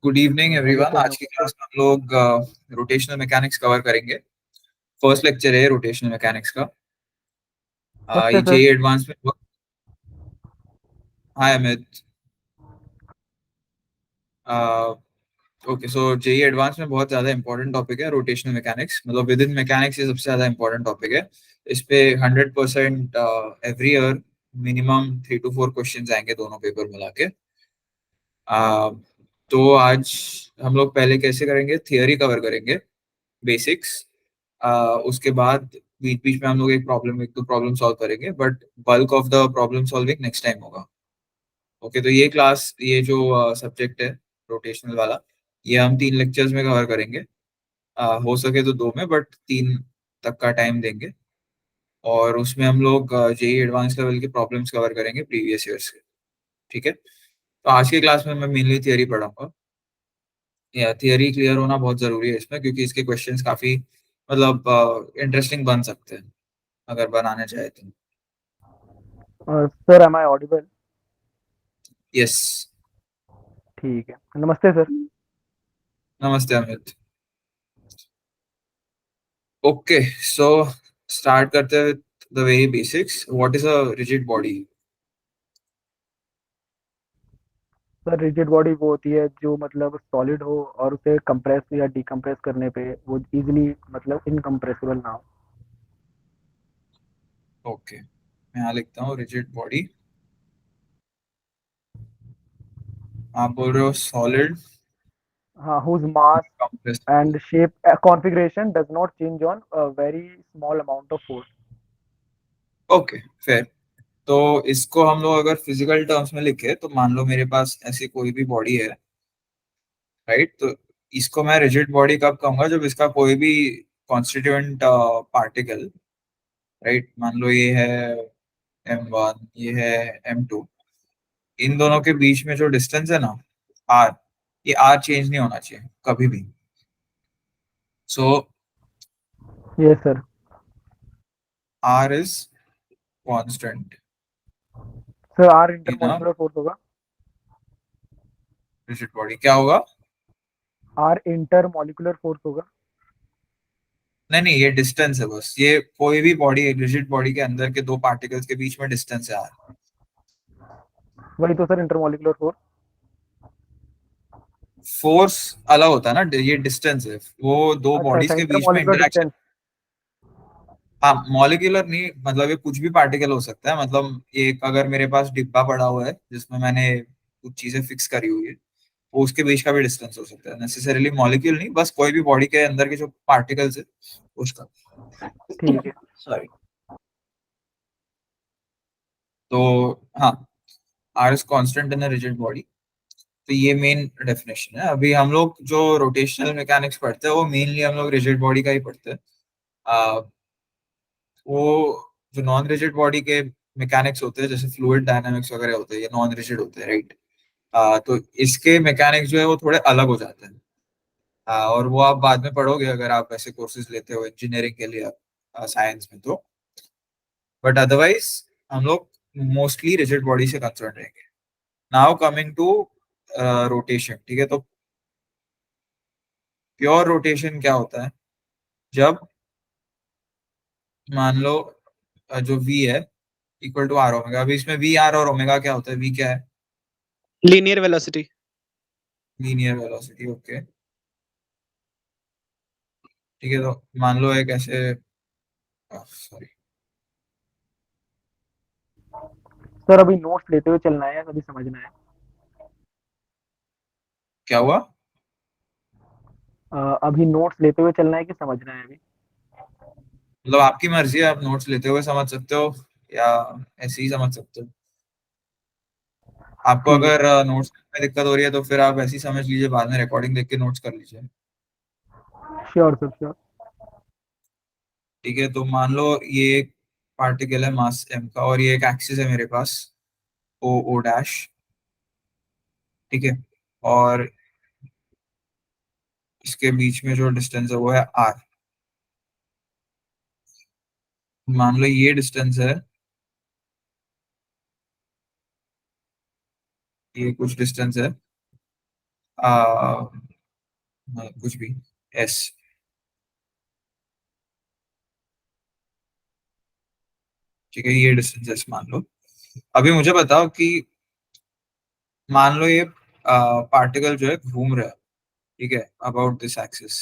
Good evening hello everyone. Sir, आज की class में हम लोग रोटेशनल मैकेनिक्स कवर करेंगे। फर्स्ट लेक्चर है रोटेशनल मैकेनिक्स का। नमस्ते ये सर। जेई एडवांस में हाय अमित। ओके, सो जेई एडवांस में बहुत ज्यादा इंपॉर्टेंट टॉपिक है रोटेशनल मैकेनिक्स। मतलब विद इन मैकेनिक्स ये सबसे ज्यादा इंपॉर्टेंट टॉपिक है। इस पे 100% every year minimum 3 to 4 question आएंगे दोनों पेपर मिला के। uh, तो आज हम लोग पहले कैसे करेंगे, थियरी कवर करेंगे, बेसिक्स। उसके बाद बीच बीच में हम लोग एक दो प्रॉब्लम सॉल्व करेंगे, but bulk of the problem solving next time होगा। ओके, तो ये जो सब्जेक्ट है रोटेशनल वाला, ये हम 3 लेक्चर्स में कवर करेंगे। हो सके तो दो में, बट 3 तक का टाइम देंगे। और उसमें हम लोग जेई एडवांस लेवल की प्रॉब्लम्स कवर करेंगे प्रीवियस ईयर्स के। ठीक है, तो आज की क्लास में मैं मेनली थियरी पढ़ाऊंगा। या थियरी क्लियर होना बहुत जरूरी है इसमें, क्योंकि इसके क्वेश्चंस काफी मतलब इंटरेस्टिंग बन सकते हैं अगर बनाने चाहे तो। Sir, am I audible? Yes. ठीक है, नमस्ते सर। नमस्ते अमित। ओके, सो स्टार्ट करते हैं the very basics. What is a rigid body? Sir, rigid body वो होती है जो मतलब सॉलिड हो और उसे कंप्रेस या डिकम्प्रेस करने पे वो इजीली मतलब इनकम्प्रेसिबल ना हो। ओके, मैं यहाँ लिखता हूँ रिजिड बॉडी। आप बोल रहे हो सॉलिड हाँ, whose mass compressible. And shape configuration does not change on a very small amount of force. Okay, फिर तो इसको हम लोग अगर फिजिकल टर्म्स में लिखे, तो मान लो मेरे पास ऐसी कोई भी बॉडी है, राइट? तो इसको मैं रिजिड बॉडी कब कहूंगा, जब इसका कोई भी कॉन्स्टिट्यूएंट पार्टिकल, राइट, मान लो ये है M1, ये है M2, इन दोनों के बीच में जो डिस्टेंस है ना, आर, ये आर चेंज नहीं होना चाहिए कभी भी। So yes sir. R is constant sir, R in a intermolecular force होगा। Rigid body. क्या होगा? आर इंटरमोलिकुलर फोर्स होगा। नहीं नहीं, ये डिस्टेंस है बस। ये कोई भी बॉडी, रिजिड बॉडी के अंदर के दो पार्टिकल्स के बीच में डिस्टेंस है आर। वही तो सर, इंटरमोलिकुलर फोर्स। फोर्स अलग होता है ना, ये डिस्टेंस है। वो दो अच्छा बॉडीज अच्छा, के बीच में इंटरमोलिकुलर इंटरेक्शन। डिस्टेंस। हाँ, मॉलिक्यूलर नहीं, मतलब ये कुछ भी पार्टिकल हो सकता है। मतलब एक अगर मेरे पास डिब्बा पड़ा हुआ है जिसमें मैंने कुछ चीजें फिक्स करी हुई है, वो उसके बीच का भी डिस्टेंस हो सकता है। नेसेसरीली मॉलिक्यूल नहीं, बस कोई भी बॉडी के अंदर के जो पार्टिकल्स है उसका। ठीक है। सॉरी। तो हाँ, R is constant in a rigid body. तो ये मेन डेफिनेशन है। अभी हम लोग जो रोटेशनल मैकेनिक्स पढ़ते हैं, वो मेनली हम लोग रिजिड बॉडी का ही पढ़ते हैं। आ, वो जो नॉन रिजिड बॉडी के मैकेनिक्स होते हैं, जैसे फ्लूइड डायनामिक्स वगैरह होते हैं, ये नॉन रिजिड होते हैं, राइट? तो इसके मैकेनिक्स जो है वो थोड़े अलग हो जाते हैं। और वो आप बाद में पढ़ोगे अगर आप ऐसे कोर्सेज लेते हो इंजीनियरिंग के लिए, साइंस में तो। बट अदरवाइज हम लोग मोस्टली रिजिड बॉडी से कंसर्न रहेंगे। Now coming to rotation. ठीक है, तो प्योर रोटेशन क्या होता है? जब मान लो जो वी है इक्वल टू आर ओमेगा। अभी इसमें वी आर और ओमेगा क्या होता है? वी क्या है? Linear velocity. Linear velocity. Okay, ठीक है, तो मान लो एक ऐसे, सॉरी, सर, अभी नोट्स लेते हुए चलना है या अभी समझना है? क्या हुआ? अभी नोट्स लेते हुए चलना है कि समझना है अभी? मतलब आपकी मर्जी है, आप नोट्स लेते हुए समझ सकते हो या ऐसे ही समझ सकते हो। आपको ठीक अगर है। नोट्स में दिक्कत हो रही है तो फिर आप ऐसे ही समझ लीजिए, बाद में रिकॉर्डिंग देख के नोट्स कर लीजिए। Sure sir, sure. ठीक है, तो मान लो ये एक पार्टिकल है मास m का, और ये एक एक्सिस है मेरे पास, ओ डैश। ठीक है, और इसके बीच में जो डिस्टेंस है वो है r। मान लो ये डिस्टेंस है, ये कुछ डिस्टेंस है, कुछ भी एस, ठीक है, ये डिस्टेंस एस मान लो। अभी मुझे बताओ कि मान लो ये पार्टिकल जो है घूम रहा है, ठीक है, about this axis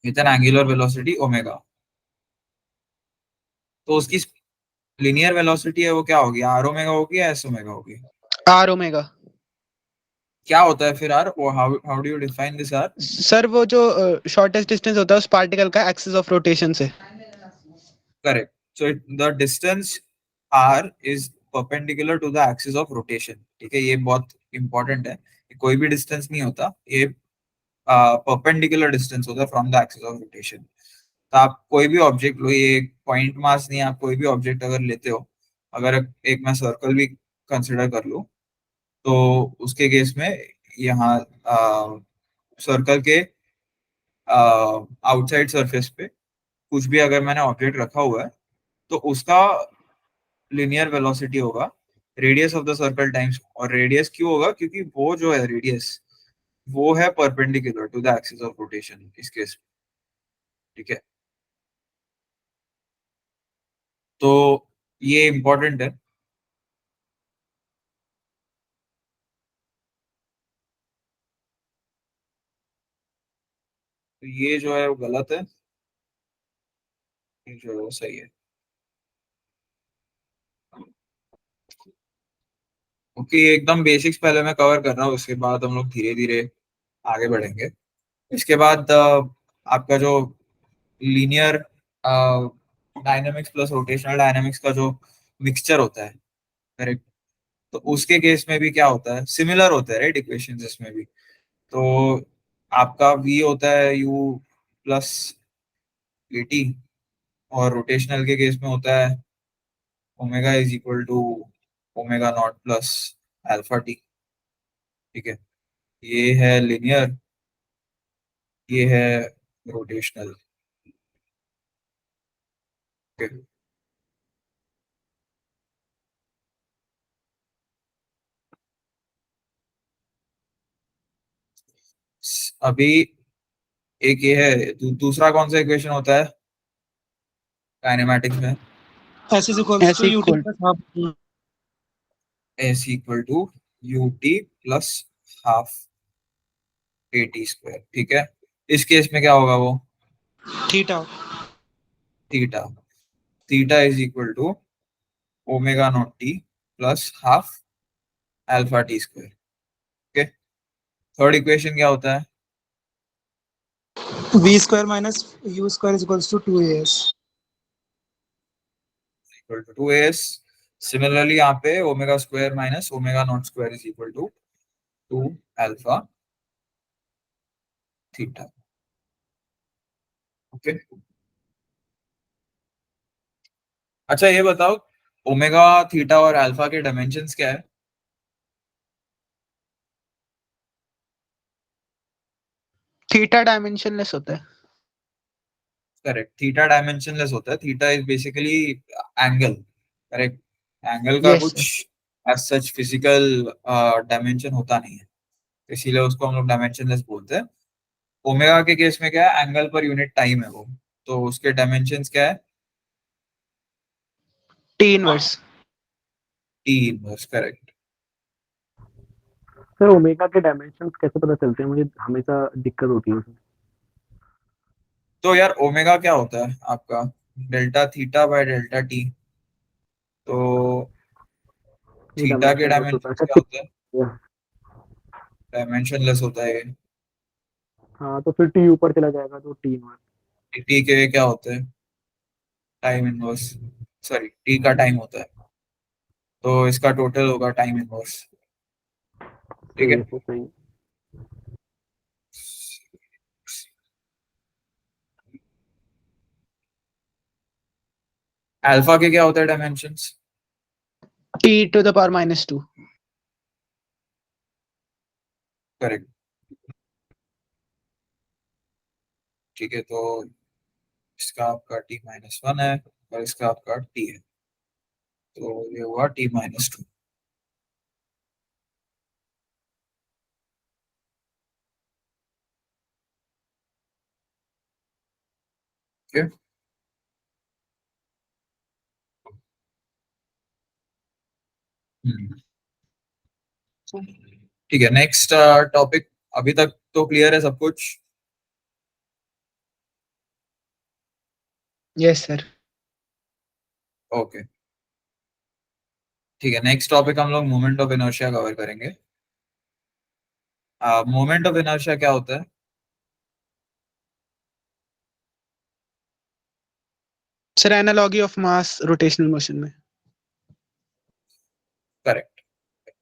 with N angular velocity omega. तो उसकी लिनियर वेलोसिटी है वो क्या होगी, आर ओमेगा होगी या एस ओमेगा होगी? R omega. क्या होता है फिर आर, वो how how do you define this R? Sir वो जो शॉर्टेस्ट डिस्टेंस होता है उस पार्टिकल का एक्सिस ऑफ रोटेशन से। Correct, so the distance R is perpendicular to the axis of rotation, ठीक है, ये बहुत इंपॉर्टेंट है। कोई भी डिस्टेंस नहीं होता, ये परपेंडिकुलर डिस्टेंस होता है from the axis of rotation. तो आप कोई भी ऑब्जेक्ट लो, ये पॉइंट मास नहीं है, आप कोई भी ऑब्जेक्ट अगर लेते हो, अगर एक मैं सर्कल भी कंसिडर कर लूं, तो उसके केस में यहाँ सर्कल के आउटसाइड सरफेस पे कुछ भी अगर मैंने ऑब्जेक्ट रखा हुआ है, तो उसका लिनियर वेलोसिटी होगा radius of the circle times. और रेडियस क्यों होगा, क्योंकि वो जो है रेडियस वो है perpendicular to the axis of rotation इस केस में, ठीक है। तो ये इंपॉर्टेंट है। तो ये जो है वो गलत है, ये जो है वो सही है। ओके, एकदम बेसिक्स पहले मैं कवर कर रहा हूँ, उसके बाद हम लोग धीरे धीरे आगे बढ़ेंगे। इसके बाद आपका जो linear dynamics plus rotational dynamics का जो मिक्सचर होता है, करेक्ट, तो उसके केस में भी क्या होता है, सिमिलर होता है राइट, इक्वेशंस इसमें भी। तो आपका v होता है u प्लस at, और रोटेशनल के केस में होता है omega is equal to omega naught plus alpha T, ठीक है। ये है लिनियर, ये है रोटेशनल, ठीक है। अभी एक ये है, दूसरा कौन सा इक्वेशन होता है काइनेमैटिक्स में? S is equals S to ut equal plus half s equal to ut plus half at square, ठीक है। इस केस में क्या होगा वो, theta। Theta, theta is equal to omega naught T plus half alpha T square, okay. Third equation क्या होता है, V square minus U square is equals to 2as। Equal to 2as। Similarly यहाँ पे omega square minus omega naught square is equal to 2 alpha theta, okay. अच्छा ये बताओ, omega theta और alpha के डायमेंशंस क्या है? थीटा डायमेंशनलेस होता है। करेक्ट, थीटा डायमेंशनलेस होता है, theta is basically angle, correct. Angle का यस कुछ sir. As such physical dimension होता नहीं है, इसीलिए उसको हम लोग डायमेंशनलेस बोलते हैं। ओमेगा के केस में क्या है, एंगल पर यूनिट टाइम है वो, तो उसके डायमेंशंस क्या है, T inverse. T inverse, correct. Sir omega के डायमेंशंस कैसे पता चलते हैं, मुझे हमेशा दिक्कत होती है उसमें। तो यार ओमेगा क्या होता है आपका, delta theta by delta T. तो ये थीटा के डायमेंशनलेस होता है, डायमेंशंस अच्छा क्या ठीक होते हैं, है। डायमेंशनलेस होता है। हाँ तो फिर टी ऊपर चला जाएगा तो टी इनवर्स। टी के क्या होते हैं, टाइम इनवर्स, सॉरी टी का टाइम होता है, तो इसका टोटल होगा टाइम इनवर्स, ठीक सही है। है सर, सही है। अल्फा के क्या होता है dimensions? T to the power minus 2। Correct, ठीक है। तो इसका आपका टी माइनस वन है और इसका आपका टी है, तो ये हुआ टी माइनस टू। Okay. हम्म, ठीक है, नेक्स्ट टॉपिक। अभी तक तो क्लियर है सब कुछ? Yes sir. ओके, ठीक है, नेक्स्ट टॉपिक हम लोग मोमेंट ऑफ इनर्शिया कवर करेंगे। मोमेंट ऑफ इनर्शिया क्या होता है? Sir analogy of mass rotational motion में। Correct,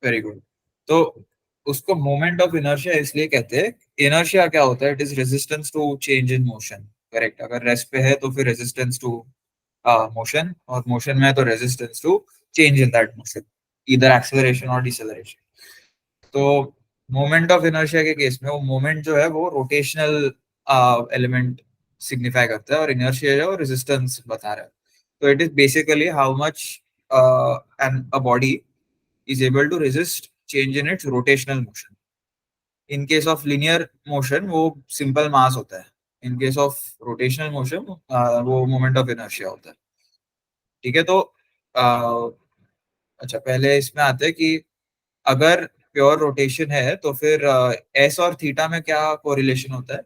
very good. तो उसको मोमेंट ऑफ इनर्शिया इसलिए कहते हैं। इनर्शिया क्या होता है? It is resistance to change in motion. Correct, अगर रेस्ट पे है तो फिर रेजिस्टेंस टू मोशन, और मोशन में है तो resistance to change in that motion, इधर एक्सेलरेशन और डिसेलरेशन। तो मोमेंट ऑफ इनर्शिया के केस में वो मोमेंट जो है वो रोटेशनल एलिमेंट सिग्निफाई करता है, और इनर्शिया जो है रेजिस्टेंस बता रहा है। तो it is basically how much an a body is able to resist change in its rotational motion. In case of linear motion वो simple mass होता है। In case of rotational motion वो moment of inertia होता है। ठीक है, तो अच्छा, पहले इसमें आते हैं कि अगर प्योर रोटेशन है तो फिर एस और थीटा में क्या कोरिलेशन होता है?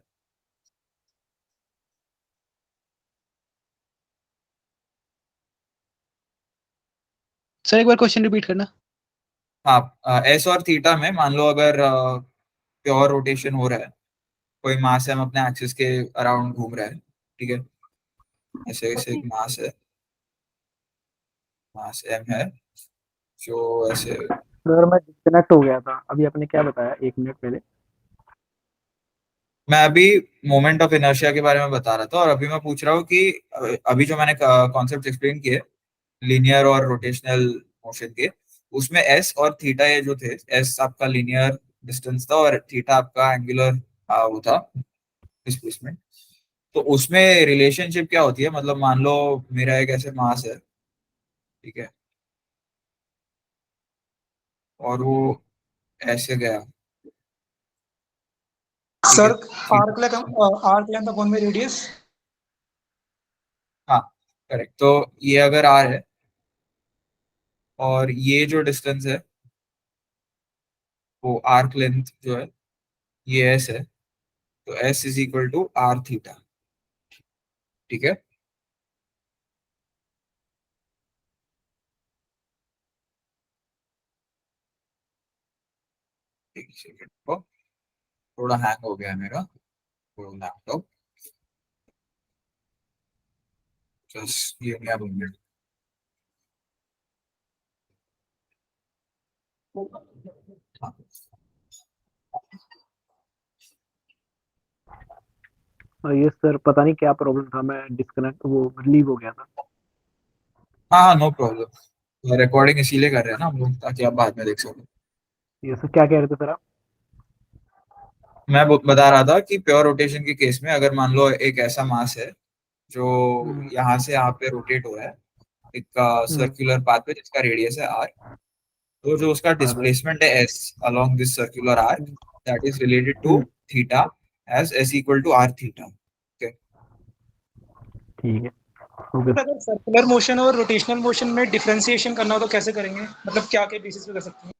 सर एक बार क्वेश्चन रिपीट करना। हाँ, एस और थीटा में मान लो अगर प्योर रोटेशन हो रहा है, कोई मास है, हम अपने एक्सिस के अराउंड घूम रहा है, ठीक है, ऐसे ऐसे एक मास है, मास एम है, जो ऐसे। सर मैं डिस्कनेक्ट हो गया था, अभी आपने क्या बताया 1 मिनट पहले? मैं अभी मोमेंट ऑफ इनर्शिया के बारे में बता रहा था, और अभी मैं पूछ रहा हूँ कि अभी जो मैंने कॉन्सेप्ट एक्सप्लेन किए लीनियर और रोटेशनल मोशन के, उसमें एस और थीटा ये जो थे, एस आपका लीनियर डिस्टेंस था और थीटा आपका एंगुलर वो था, डिस्प्लेसमेंट। तो उसमें रिलेशनशिप क्या होती है? मतलब मान लो मेरा एक ऐसे मास है, ठीक है, और वो ऐसे गया, ठीक है, sir theta. Arc length upon में रेडियस। हाँ, करेक्ट। तो ये अगर आर है और ये जो डिस्टेंस है वो आर्क लेंथ जो है ये एस है, तो S is equal to R theta. ठीक है, एक सेकेंड को, थोड़ा हैंग हो गया है मेरा laptop, just give me a minute. हाँ ये सर पता नहीं क्या प्रॉब्लम था, मैं डिस्कनेक्ट वो लीव हो गया था। हाँ हाँ, नो प्रॉब्लम। रिकॉर्डिंग इसीलिए कर रहे हैं ना हम लोग, ताकि आप बाद में देख सको। ये सर क्या कह रहे थे सर आप? मैं बता रहा था कि प्योर रोटेशन के केस में अगर मान लो एक ऐसा मास है जो हम्म, यहाँ से यहाँ पे रोटेट हो रहा है एक हम्म, सर्कुलर पाथ पे जिसका रेडियस है आर, तो जो उसका हाँ सर। डिस्प्लेसमेंट है S along this circular arc, hmm, that is related to hmm, theta as S equal to R theta. Okay, ठीक है, ओके। अगर सर्कुलर मोशन और रोटेशनल मोशन में डिफरेंशिएशन करना हो तो कैसे करेंगे, मतलब क्या क्या बेसिस पे कर सकते हैं?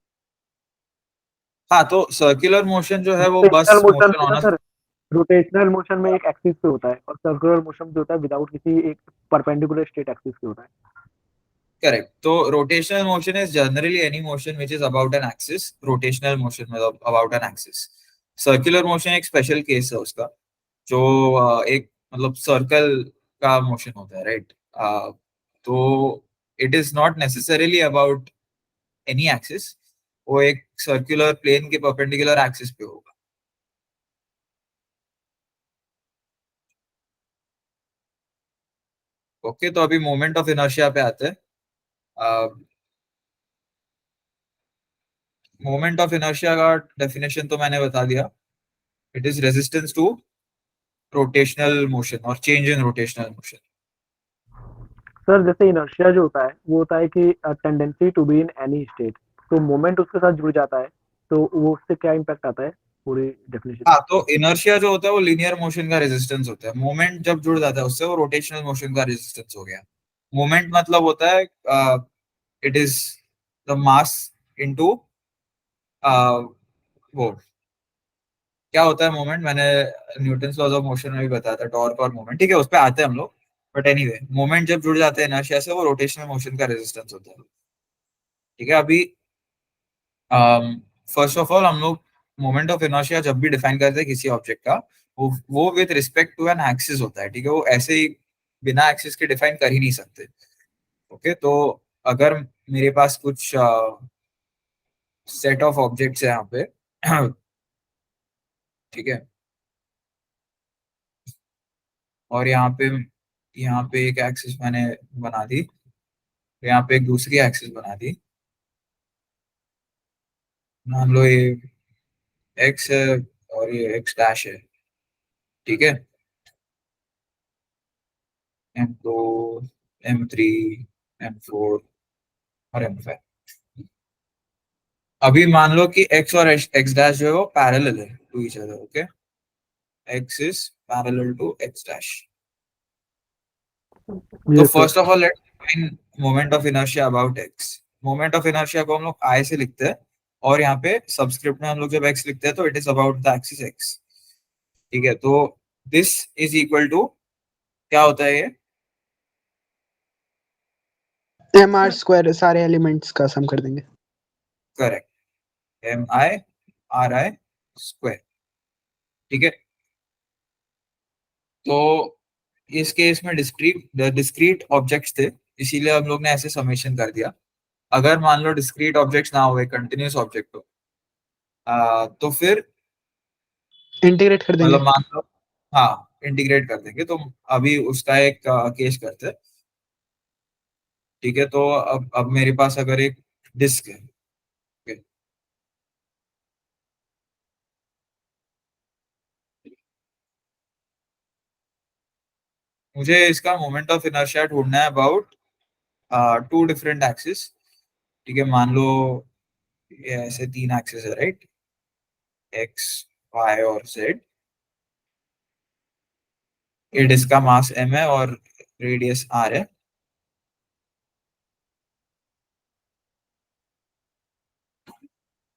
हाँ, तो सर्कुलर मोशन जो है वो रोटेशनल बस मोशन मोशन में ना होना। सर, रोटेशनल मोशन में एक एक्सिस पे होता है, और सर्कुलर मोशन जो होता है विदाउट किसी एक परपेंडिकुलर स्ट्रेट एक्सिस पे होता है। करेक्ट, तो rotational motion is generally any motion which is about an axis. Rotational motion मतलब about an axis. Circular motion एक स्पेशल केस है उसका, जो एक मतलब सर्कल का मोशन होता है, राइट? तो it is not necessarily about any axis, वो एक सर्कुलर प्लेन के परपेंडिकुलर एक्सिस पे होगा। ओके, तो अभी मोमेंट ऑफ इनर्शिया पे आते हैं। मोमेंट ऑफ इनर्शिया का डेफिनेशन तो मैंने बता दिया। It is resistance to rotational motion और change in rotational motion. Sir जैसे इनर्शिया जो होता है वो होता है कि tendency to be in any state, तो मोमेंट उसके साथ जुड़ जाता है, तो वो उससे क्या इम्पैक्ट आता है, पूरी डेफिनेशन। हाँ, तो इनर्शिया जो होता है वो लीनियर मोशन का रेजिस्टेंस होता है, मोमेंट जब जुड़ जाता है उससे वो रोटेशनल मोशन का रेजिस्टेंस हो गया। मोमेंट मतलब होता है it is the mass into वो क्या होता है मोमेंट, मैंने न्यूटन्स लॉज ऑफ मोशन में भी बताया था, टॉर्क और मोमेंट, ठीक है, उस पर आते हैं हम लोग। बट एनीवे, मोमेंट जब जुड़ जाते हैं इनर्शिया से वो रोटेशनल मोशन का रेजिस्टेंस होता है। ठीक है, अभी फर्स्ट ऑफ ऑल हम लोग मोमेंट ऑफ इनर्शिया जब भी डिफाइन करते हैं किसी ऑब्जेक्ट का, वो with respect to an axis होता है। ठीक है, वो ऐसे ही बिना एक्सिस के डिफाइन कर ही नहीं सकते। ओके, तो अगर मेरे पास कुछ सेट ऑफ ऑब्जेक्ट्स है यहाँ पे ठीक है, और यहाँ पे एक एक्सिस मैंने बना दी, यहाँ पे एक दूसरी एक्सिस बना दी, मान लो ये एक्स है और ये एक्स डैश है। ठीक है, M2, M3, M4 और M5। अभी मान लो कि x और x डैश जो है वो पैरेलल है to each other. Okay, x is parallel to x dash. तो yes first sir. Of all let's define moment of inertia about x। Moment of inertia को हम लोग I से लिखते हैं, और यहाँ पे सबस्क्रिप्ट में हम लोग जब x लिखते हैं तो it is about the axis x। ठीक है, तो दिस इज इक्वल टू क्या होता है ये, mr² सारे एलिमेंट्स का सम कर देंगे। Correct, MIRI²। ठीक है, तो इस केस में डिस्क्रीट ऑब्जेक्ट्स थे, इसीलिए हम लोग ने ऐसे समेशन कर दिया। अगर मान लो डिस्क्रीट ऑब्जेक्ट्स ना हुए, कंटिन्यूस ऑब्जेक्ट हो, तो फिर इंटीग्रेट कर देंगे। मतलब मान लो, हाँ इंटीग्रेट कर देंगे। तो अभी उसका एक केस करते हैं। ठीक है, तो अब मेरे पास अगर एक डिस्क है, okay, मुझे इसका मोमेंट ऑफ इनर्शिया ढूंढना है अबाउट टू डिफरेंट एक्सिस। ठीक है, मान लो ये ऐसे तीन एक्सिस है, राइट, एक्स, वाई और जेड। ये डिस्क का मास m है और रेडियस r है।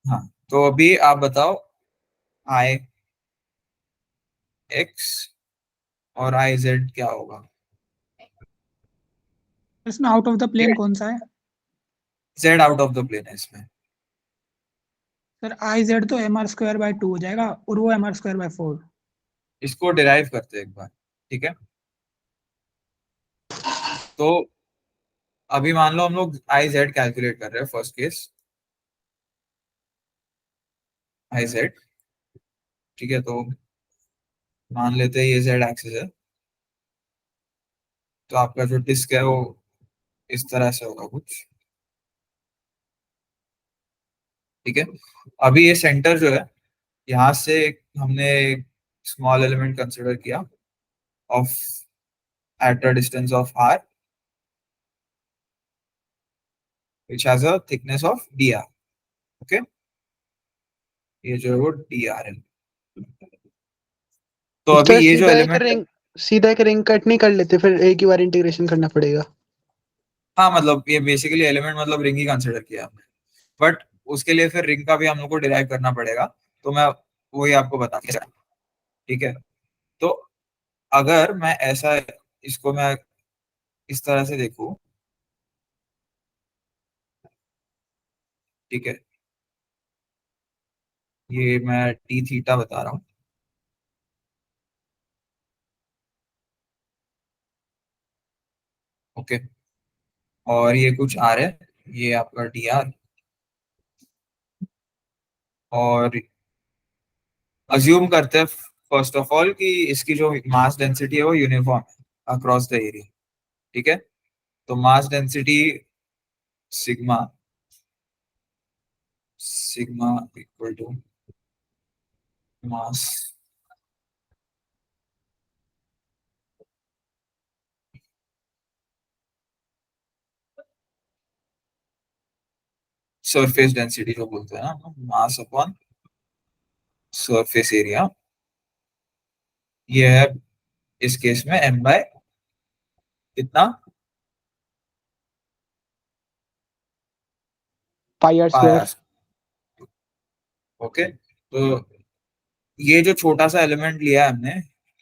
हाँ, तो अभी आप बताओ आई एक्स और आई जेड क्या होगा। इसमें आउट ऑफ द प्लेन कौन सा है? Z out of the plane है इसमें। सर आई जेड तो mr² by 2 हो जाएगा, और वो mr²by 4। इसको डिराइव करते हैं एक बार। ठीक है, तो अभी मान लो हम लोग आई जेड कैलकुलेट कर रहे हैं, फर्स्ट केस आई जेड। ठीक है, तो मान लेते हैं ये जेड एक्सिस है, तो आपका जो डिस्क है वो इस तरह से होगा कुछ। ठीक है, अभी ये सेंटर जो है, यहाँ से हमने स्मॉल एलिमेंट कंसिडर किया of at a distance of r which has a thickness of dr। Okay, ये जो है वो dr है। तो अभी तो ये जो एलिमेंट है, सीधा एक रिंग कट नहीं कर लेते, फिर एक ही बार इंटीग्रेशन करना पड़ेगा। हाँ मतलब ये बेसिकली एलिमेंट मतलब रिंग ही कंसिडर किया हमने, बट उसके लिए फिर रिंग का भी हम लोग को डिराइव करना पड़ेगा, तो मैं वही आपको बता के चला। ठीक है, तो अगर मैं ऐसा इसको मैं इस तरह से देखूं, ठीक है, ये मैं टी थीटा बता रहा हूँ। ओके, और ये कुछ आर है, ये आपका डी आर, और अज्यूम करते हैं फर्स्ट ऑफ ऑल कि इसकी जो मास डेंसिटी है वो यूनिफॉर्म है अक्रॉस द एरिया। ठीक है, तो mass density sigma sigma equal to mass surface density जो बोलते हैं ना, मास अपॉन सरफेस एरिया, ये है इस केस में m बाय कितना, pi R pi square. R. Okay, तो ये जो छोटा सा एलिमेंट लिया है हमने,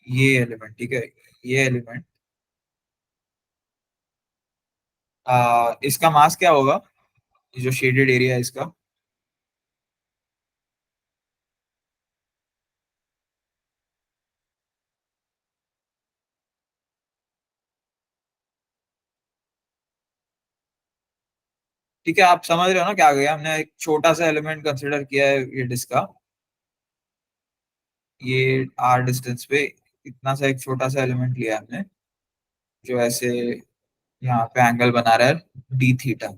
ये एलिमेंट, ठीक है, ये एलिमेंट, इसका मास क्या होगा, ये जो शेडेड एरिया है इसका, ठीक है, आप समझ रहे हो ना क्या गया, हमने एक छोटा सा एलिमेंट कंसिडर किया है ये डिस्क का, ये आर डिस्टेंस पे इतना सा एक छोटा सा एलिमेंट लिया है हमने, जो ऐसे यहाँ पे एंगल बना रहा है डी थीटा।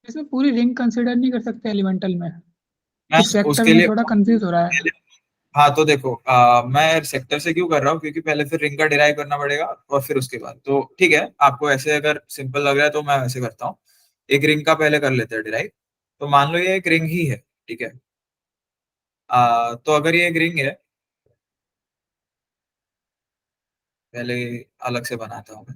इसमें पूरी रिंग कंसिडर नहीं कर सकते एलिमेंटल में? मैं इस सेक्टर उसके में लिए थोड़ा कंफ्यूज हो रहा है। हाँ तो देखो, मैं सेक्टर से क्यों कर रहा हूँ, क्योंकि पहले फिर रिंग का डिराइव करना पड़ेगा और फिर उसके बाद, तो ठीक है, आपको ऐसे अगर सिंपल लग रहा है तो मैं वैसे करता हूँ, एक रिंग का पहले कर लेते हैं डिराइव। तो मान लो ये एक रिंग ही है, ठीक है, तो अगर ये एक रिंग है, पहले अलग से बनाता हूँ मैं।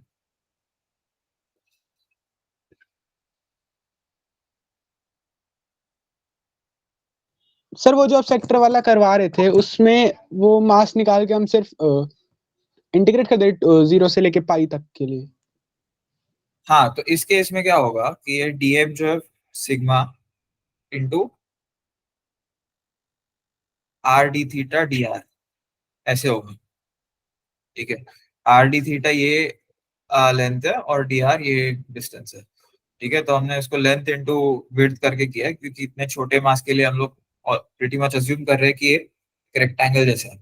सर वो जो आप सेक्टर वाला करवा रहे थे उसमें वो मास निकाल के हम सिर्फ इंटीग्रेट कर दे 0 से लेके पाई तक के लिए। हाँ, तो इस केस में क्या होगा कि ये डीएम जो है sigma into R D theta D R ऐसे होगा, ठीक है, आर डी थीटा ये लेंथ है और डी आर ये डिस्टेंस है, ठीक है, तो हमने इसको लेंथ इंटू विड्थ करके किया है, क्योंकि इतने छोटे मास के लिए हम लोग प्रीटी मच अज्यूम कर रहे हैं कि ये रेक्टेंगल जैसा है,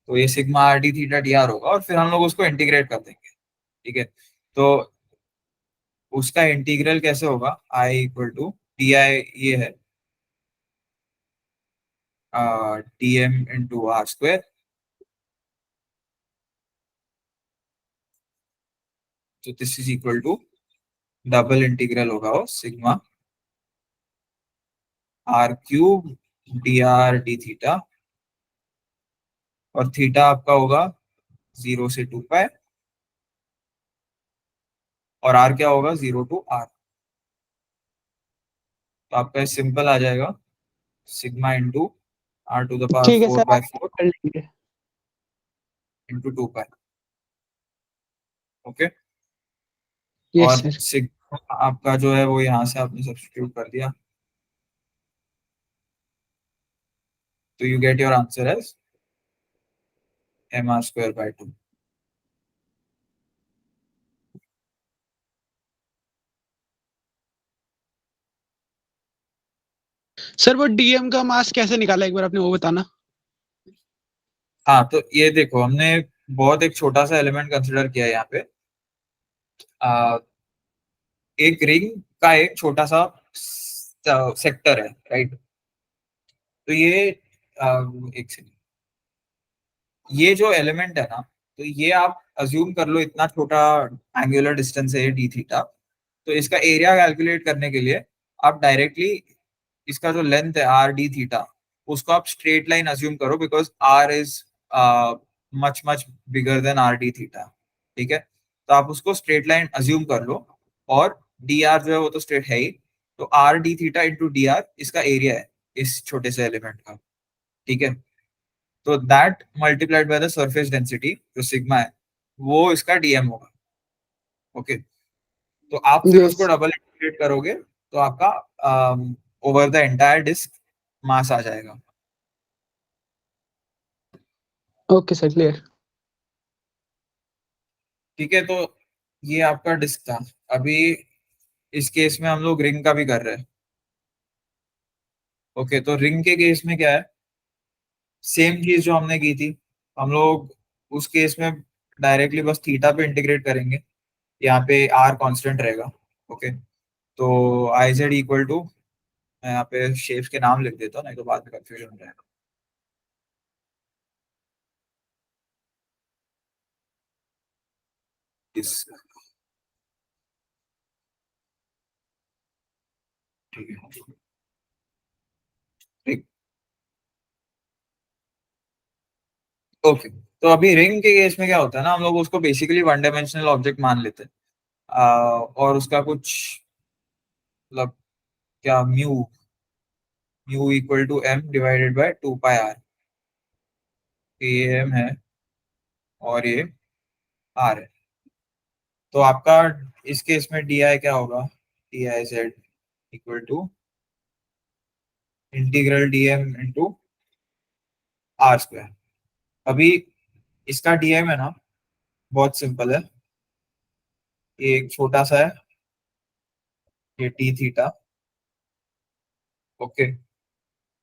तो ये sigma R D theta D R होगा और फिर हम लोग उसको इंटीग्रेट कर देंगे, ठीक है, तो उसका इंटीग्रल कैसे होगा, I equal to D I ये है D M into are square, तो this is equal to double integral होगा वो sigma R cube D R D theta, और थीटा आपका होगा 0 से 2 पाई, और आर क्या होगा 0 to r, तो आपका सिंपल आ जाएगा sigma into R to the power ठीक है फोर सर, बाय आगे फोर कर लेंगे। Into 2 pi. ओके, यस और सर। सिग्मा आपका जो है वो यहाँ से आपने सब्स्टिट्यूट कर दिया, तो you get your answer as mr² by 2। Sir वो डीएम का मास कैसे निकाला एक बार आपने वो बताना। हाँ, तो ये देखो हमने बहुत एक छोटा सा एलिमेंट कंसिडर किया है यहाँ पे, आ, एक रिंग का एक छोटा सा सेक्टर है, राइट, तो ये एक सेकंड, ये जो एलिमेंट है ना, तो ये आप अज्यूम कर लो इतना छोटा एंगुलर डिस्टेंस है डी थीटा, तो इसका एरिया कैलकुलेट करने के लिए आप डायरेक्टली इसका जो लेंथ है आर डी थीटा, उसको आप स्ट्रेट लाइन अज्यूम करो, because r is much much bigger than r D theta, ठीक है, तो आप उसको स्ट्रेट लाइन अज्यूम कर लो, और डी आर जो है वो तो स्ट्रेट है ही, तो R D theta into D R इसका एरिया है इस छोटे से एलिमेंट का, ठीक है, तो that multiplied by the surface density जो सिग्मा है वो इसका डीएम होगा। ओके, तो आप फिर उसको यस। डबल इंटीग्रेट करोगे तो आपका ओवर द एंटायर डिस्क मास आ जाएगा। Okay sir, clear. ठीक है, तो ये आपका डिस्क था। अभी इस केस में हम लोग रिंग का भी कर रहे हैं। ओके, तो रिंग के केस में क्या है, सेम चीज जो हमने की थी, हम लोग उस केस में डायरेक्टली बस थीटा पे इंटीग्रेट करेंगे, यहाँ पे आर कांस्टेंट रहेगा। ओके, तो आई जेड इक्वल टू, मैं यहाँ पे शेप्स के नाम लिख देता हूँ नहीं तो बाद में कंफ्यूजन हो जाएगा। इस ठीक है, ठीक। ओके, तो अभी रिंग के केस में क्या होता है ना, हम लोग उसको बेसिकली वन डायमेंशनल ऑब्जेक्ट मान लेते हैं। और उसका कुछ मतलब क्या mu equal to m divided by 2 pi r. ये एम है और ये आर है। तो आपका इस केस में डी आई क्या होगा, d I Z equal to integral d M into are square. अभी इसका डी एम है ना, बहुत सिंपल है। ये एक छोटा सा है, ये टी थीटा। ओके,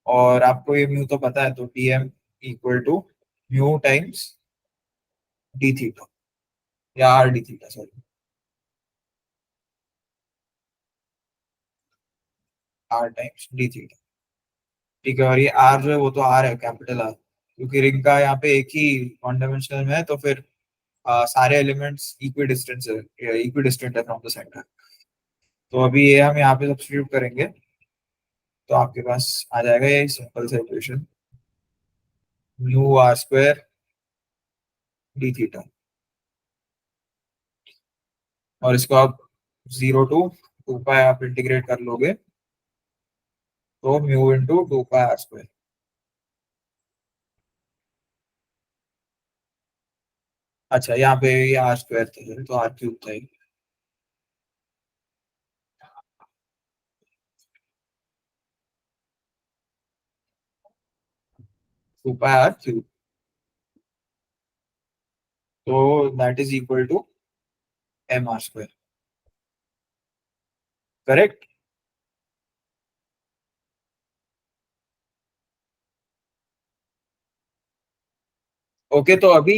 और आपको ये म्यू तो पता है, तो D M equal to mu times D theta, या R D theta, sorry, R times D theta. ठीक है, और ये आर जो है वो तो आर है, कैपिटल आर, क्योंकि रिंग का यहाँ पे एक ही वन डायमेंशनल में है, तो फिर सारे एलिमेंट्स इक्वी डिस्टेंस है, इक्वी डिस्टेंट है फ्रॉम द सेंटर। तो अभी ये हम यहाँ पे सब्स्टिट्यूट करेंगे, तो आपके पास आ जाएगा ये सिंपल सा equation, mu r square d theta. और इसको आप 0 to 2 पाई आप इंटीग्रेट कर लोगे, तो mu into 2 pi r square. अच्छा, यहाँ पे ये आर स्क्वायर था, तो आर क्यूब था ये। 2 पाई आर क्यूब, तो that is equal to m are square, correct. Okay, तो अभी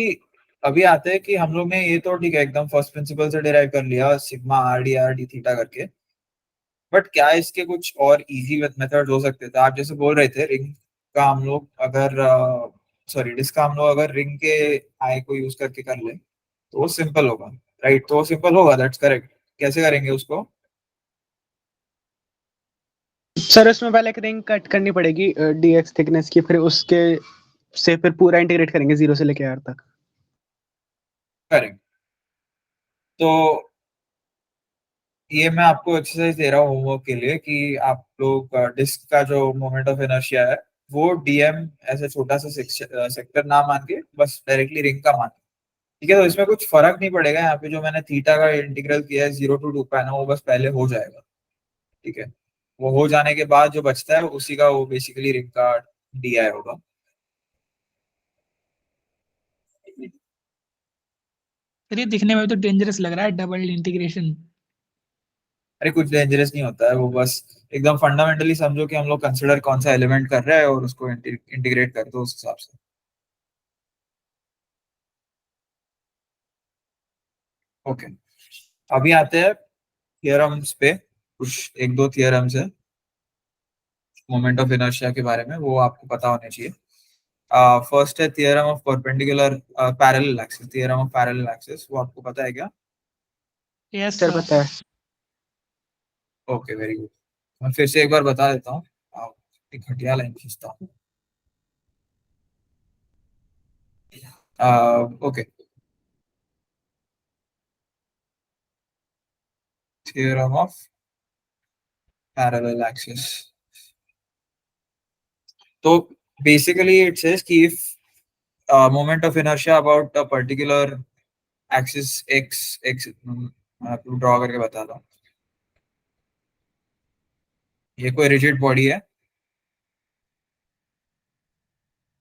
अभी आते हैं कि हम लोग ने ये तो ठीक है एकदम फर्स्ट प्रिंसिपल से डिराइव कर लिया, सिग्मा आर डी थीटा करके। बट क्या इसके कुछ और इजी मेथड हो सकते थे? आप जैसे बोल रहे थे रिंग का हम लोग अगर सॉरी डिस्क का हम लोग अगर रिंग के आई को यूज करके कर ले तो वो सिंपल होगा, राइट? तो वो सिंपल होगा, दैट्स करेक्ट। कैसे करेंगे उसको? सर उसमें पहले एक रिंग कट करनी पड़ेगी डीएक्स थिकनेस की, फिर उसके से फिर पूरा इंटीग्रेट करेंगे 0 से लेके आर तक। करेंगे। तो ये मैं आपको एक्सरसाइज दे रहा हूँ होमवर्क के लिए कि आप लोग डिस्क का जो मोमेंट ऑफ इनर्शिया है वो डीएम ऐसे छोटा सा सेक्टर ना मान के बस डायरेक्टली रिंग का मान। ठीक है, तो इसमें कुछ फर्क नहीं पड़ेगा। यहाँ पे जो मैंने थीटा का इंटीग्रल किया है 0 to 2 पाई ना, वो बस पहले हो जाएगा। ठीक है, वो हो जाने के बाद जो बचता है उसी का वो बेसिकली रिंग का डी आई होगा। सर ये दिखने में तो डेंजरस लग रहा है, डबल इंटीग्रेशन। अरे कुछ डेंजरस नहीं होता है, वो बस एकदम फंडामेंटली समझो कि हम लोग कंसिडर कौन सा एलिमेंट कर रहे हैं और उसको इंटीग्रेट कर दो उस हिसाब से। ओके, अभी आते हैं थियरम्स पे। कुछ एक दो थियरम्स है मोमेंट ऑफ इनर्शिया के बारे में, वो आपको पता होने चाहिए। फर्स्ट है theorem of perpendicular parallel axis, theorem of parallel axis, वो आपको पता है क्या? Yes sir sir. पता है। Okay, very good. मैं फिर से एक बार बता देता हूँ। एक घटिया लाइन खींचता हूँ। Okay, theorem of parallel axis. तो बेसिकली इट सेज कि if moment of inertia about a particular axis x मैं आपको ड्रॉ करके बताता हूँ। ये कोई रिजिड बॉडी है,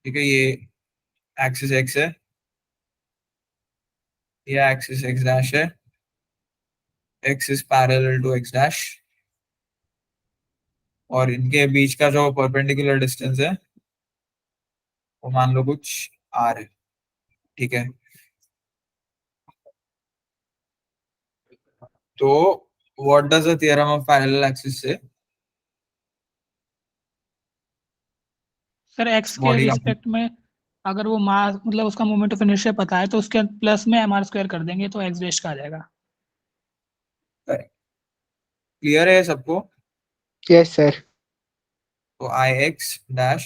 ठीक है, ये एक्सिस x है, ये एक्सिस x डैश है, x is parallel to x dash, और इनके बीच का जो परपेंडिकुलर डिस्टेंस है वो मान लो कुछ r है। ठीक है, तो what does the theorem of parallel axis से? सर एक्स के बॉडी का रिस्पेक्ट में अगर वो मास मतलब उसका मोमेंट ऑफ इनर्शिया पता है तो उसके प्लस में एम आर स्क्वायर कर देंगे तो एक्स डैश का आ जाएगा। क्लियर है सबको? Yes sir. तो I X dash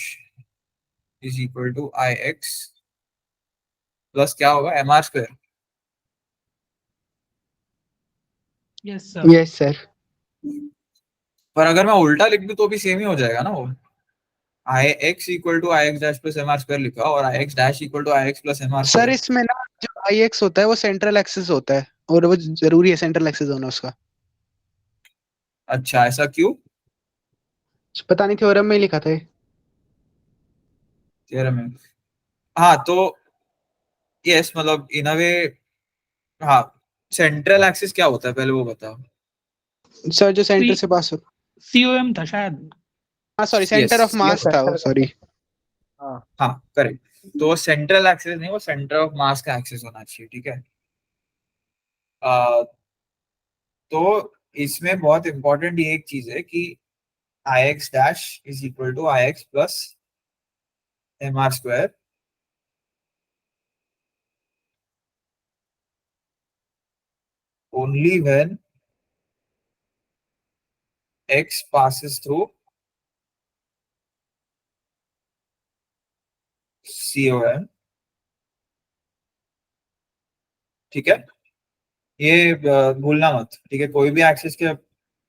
is equal to I X plus क्या होगा, M are square. Yes sir. Yes sir. पर अगर मैं उल्टा लिख दूं तो भी सेम ही हो जाएगा ना वो, I X equal to I X dash plus M are square लिखा और I X dash equal to I X plus M R sir square. इसमें ना जो आई एक्स होता है वो सेंट्रल एक्सिस होता है, और वो जरूरी है सेंट्रल एक्सिस होना उसका। अच्छा, ऐसा क्यों? पता नहीं, थ्योरम में ही लिखा था ये। थ्योरम में? हाँ तो यस, मतलब इन अ वे, हाँ। सेंट्रल एक्सिस क्या होता है पहले वो बताओ। सर जो सेंटर से पास हो। COM था शायद। हाँ sorry, yes, centre of mass था वो, सॉरी। हाँ हाँ करेक्ट। तो सेंट्रल एक्सिस नहीं, वो सेंटर ऑफ मास का एक्सिस होना चाहिए, ठीक है। आ, तो इसमें बहुत इंपॉर्टेंट ये एक चीज है कि I X dash is equal to I X plus M are square only when x passes through COM, ठीक है। ये भूलना मत, ठीक है। कोई भी एक्सिस के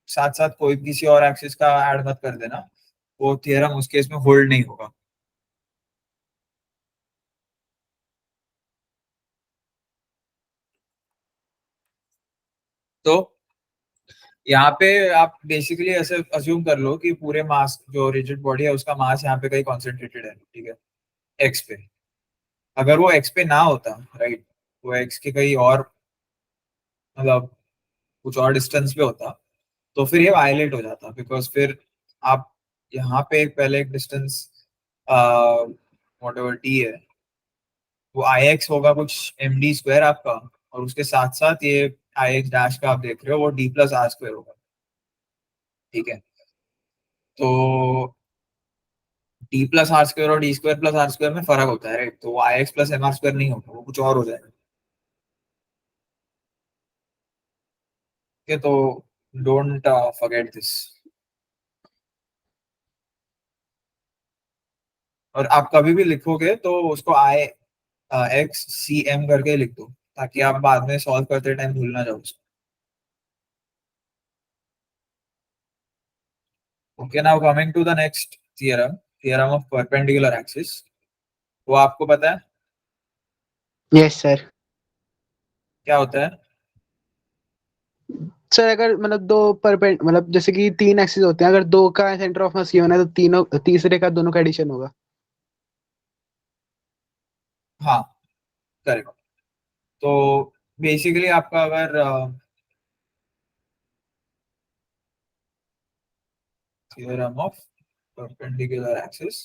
साथ साथ कोई किसी और एक्सिस का ऐड मत कर देना, वो थियरम उस केस में होल्ड नहीं होगा। तो यहाँ पे आप बेसिकली ऐसे अज्यूम कर लो कि पूरे मास जो रिजिड बॉडी है उसका मास यहाँ पे कहीं कॉन्सेंट्रेटेड है, ठीक है, एक्स पे। अगर वो एक्स पे ना होता, राइट, वो एक्स के कहीं और, मतलब कुछ और डिस्टेंस पे होता, तो फिर ये वायलेट हो जाता, बिकॉज फिर आप यहाँ पे पहले एक डिस्टेंस वॉट एवर टी है, वो आई एक्स होगा कुछ एम डी स्क्वायर आपका, और उसके साथ साथ ये आई एक्स डैश का आप देख रहे हो वो डी प्लस आर स्क्वायर होगा, ठीक है। तो डी प्लस आर स्क्वायर और D square plus R square में फर्क होता है, राइट। तो I X plus M are square नहीं होगा, वो कुछ और हो जाएगा, ठीक है। तो डोंट फॉरगेट दिस। और आप कभी भी लिखोगे तो उसको आई एक्स सी एम करके लिख दो, ताकि आप बाद में सॉल्व करते टाइम भूल ना जाओ उसको। Okay, now coming to the next theorem, theorem of perpendicular axis. वो आपको पता है यस सर। क्या होता है? सर अगर मतलब दो परपेंड मतलब जैसे कि तीन एक्सिस होते हैं, अगर दो का सेंटर ऑफ मास गिवन है तो तीनों तीसरे का दोनों का एडिशन होगा। हाँ करेक्ट। तो बेसिकली आपका अगर थियरम ऑफ परपेंडिकुलर एक्सिस,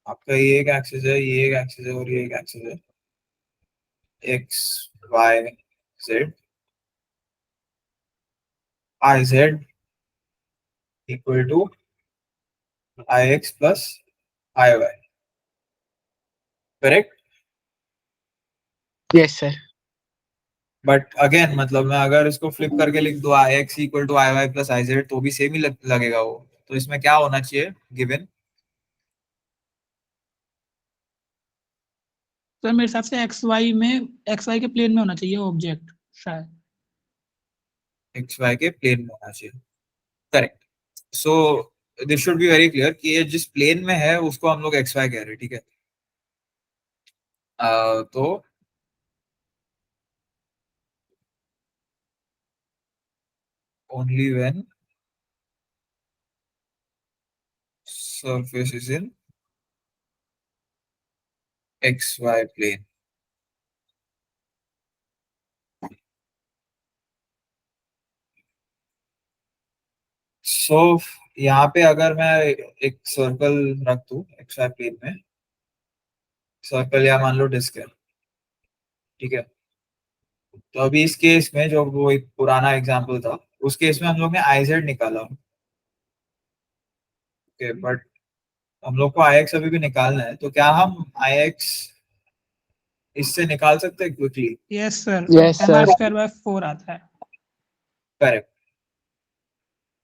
आपका ये एक एक्सिस है, ये एक एक्सिस है और ये एक एक्सिस है, X Y Z. I Z equal to I X plus I Y, correct. Yes sir. But again मतलब मैं अगर इसको फ्लिप करके लिख दूं I X equal to I Y plus I Z, तो भी सेम ही लगेगा वो। तो इसमें क्या होना चाहिए गिवन? सर मेरे हिसाब से XY के प्लेन में होना चाहिए ऑब्जेक्ट शायद। एक्स वाई के प्लेन में होना चाहिए, correct. So this should be very clear कि ये जिस प्लेन में है उसको हम लोग एक्स वाई कह रहे हैं, ठीक है। तो only when surface is in XY plane। सो यहाँ पे अगर मैं एक सर्कल रख दूं XY प्लेन में, सर्कल या मान लो डिस्क है, ठीक है। तो अभी इस केस में जो वो एक पुराना एग्जांपल था, उस केस में हम लोग ने आई जेड निकाला, ओके। बट हम लोग को आई एक्स अभी भी निकालना है, तो क्या हम आई एक्स इससे निकाल सकते हैं quickly? Yes sir. Yes MR sir. Square by 4 आता है। करेक्ट।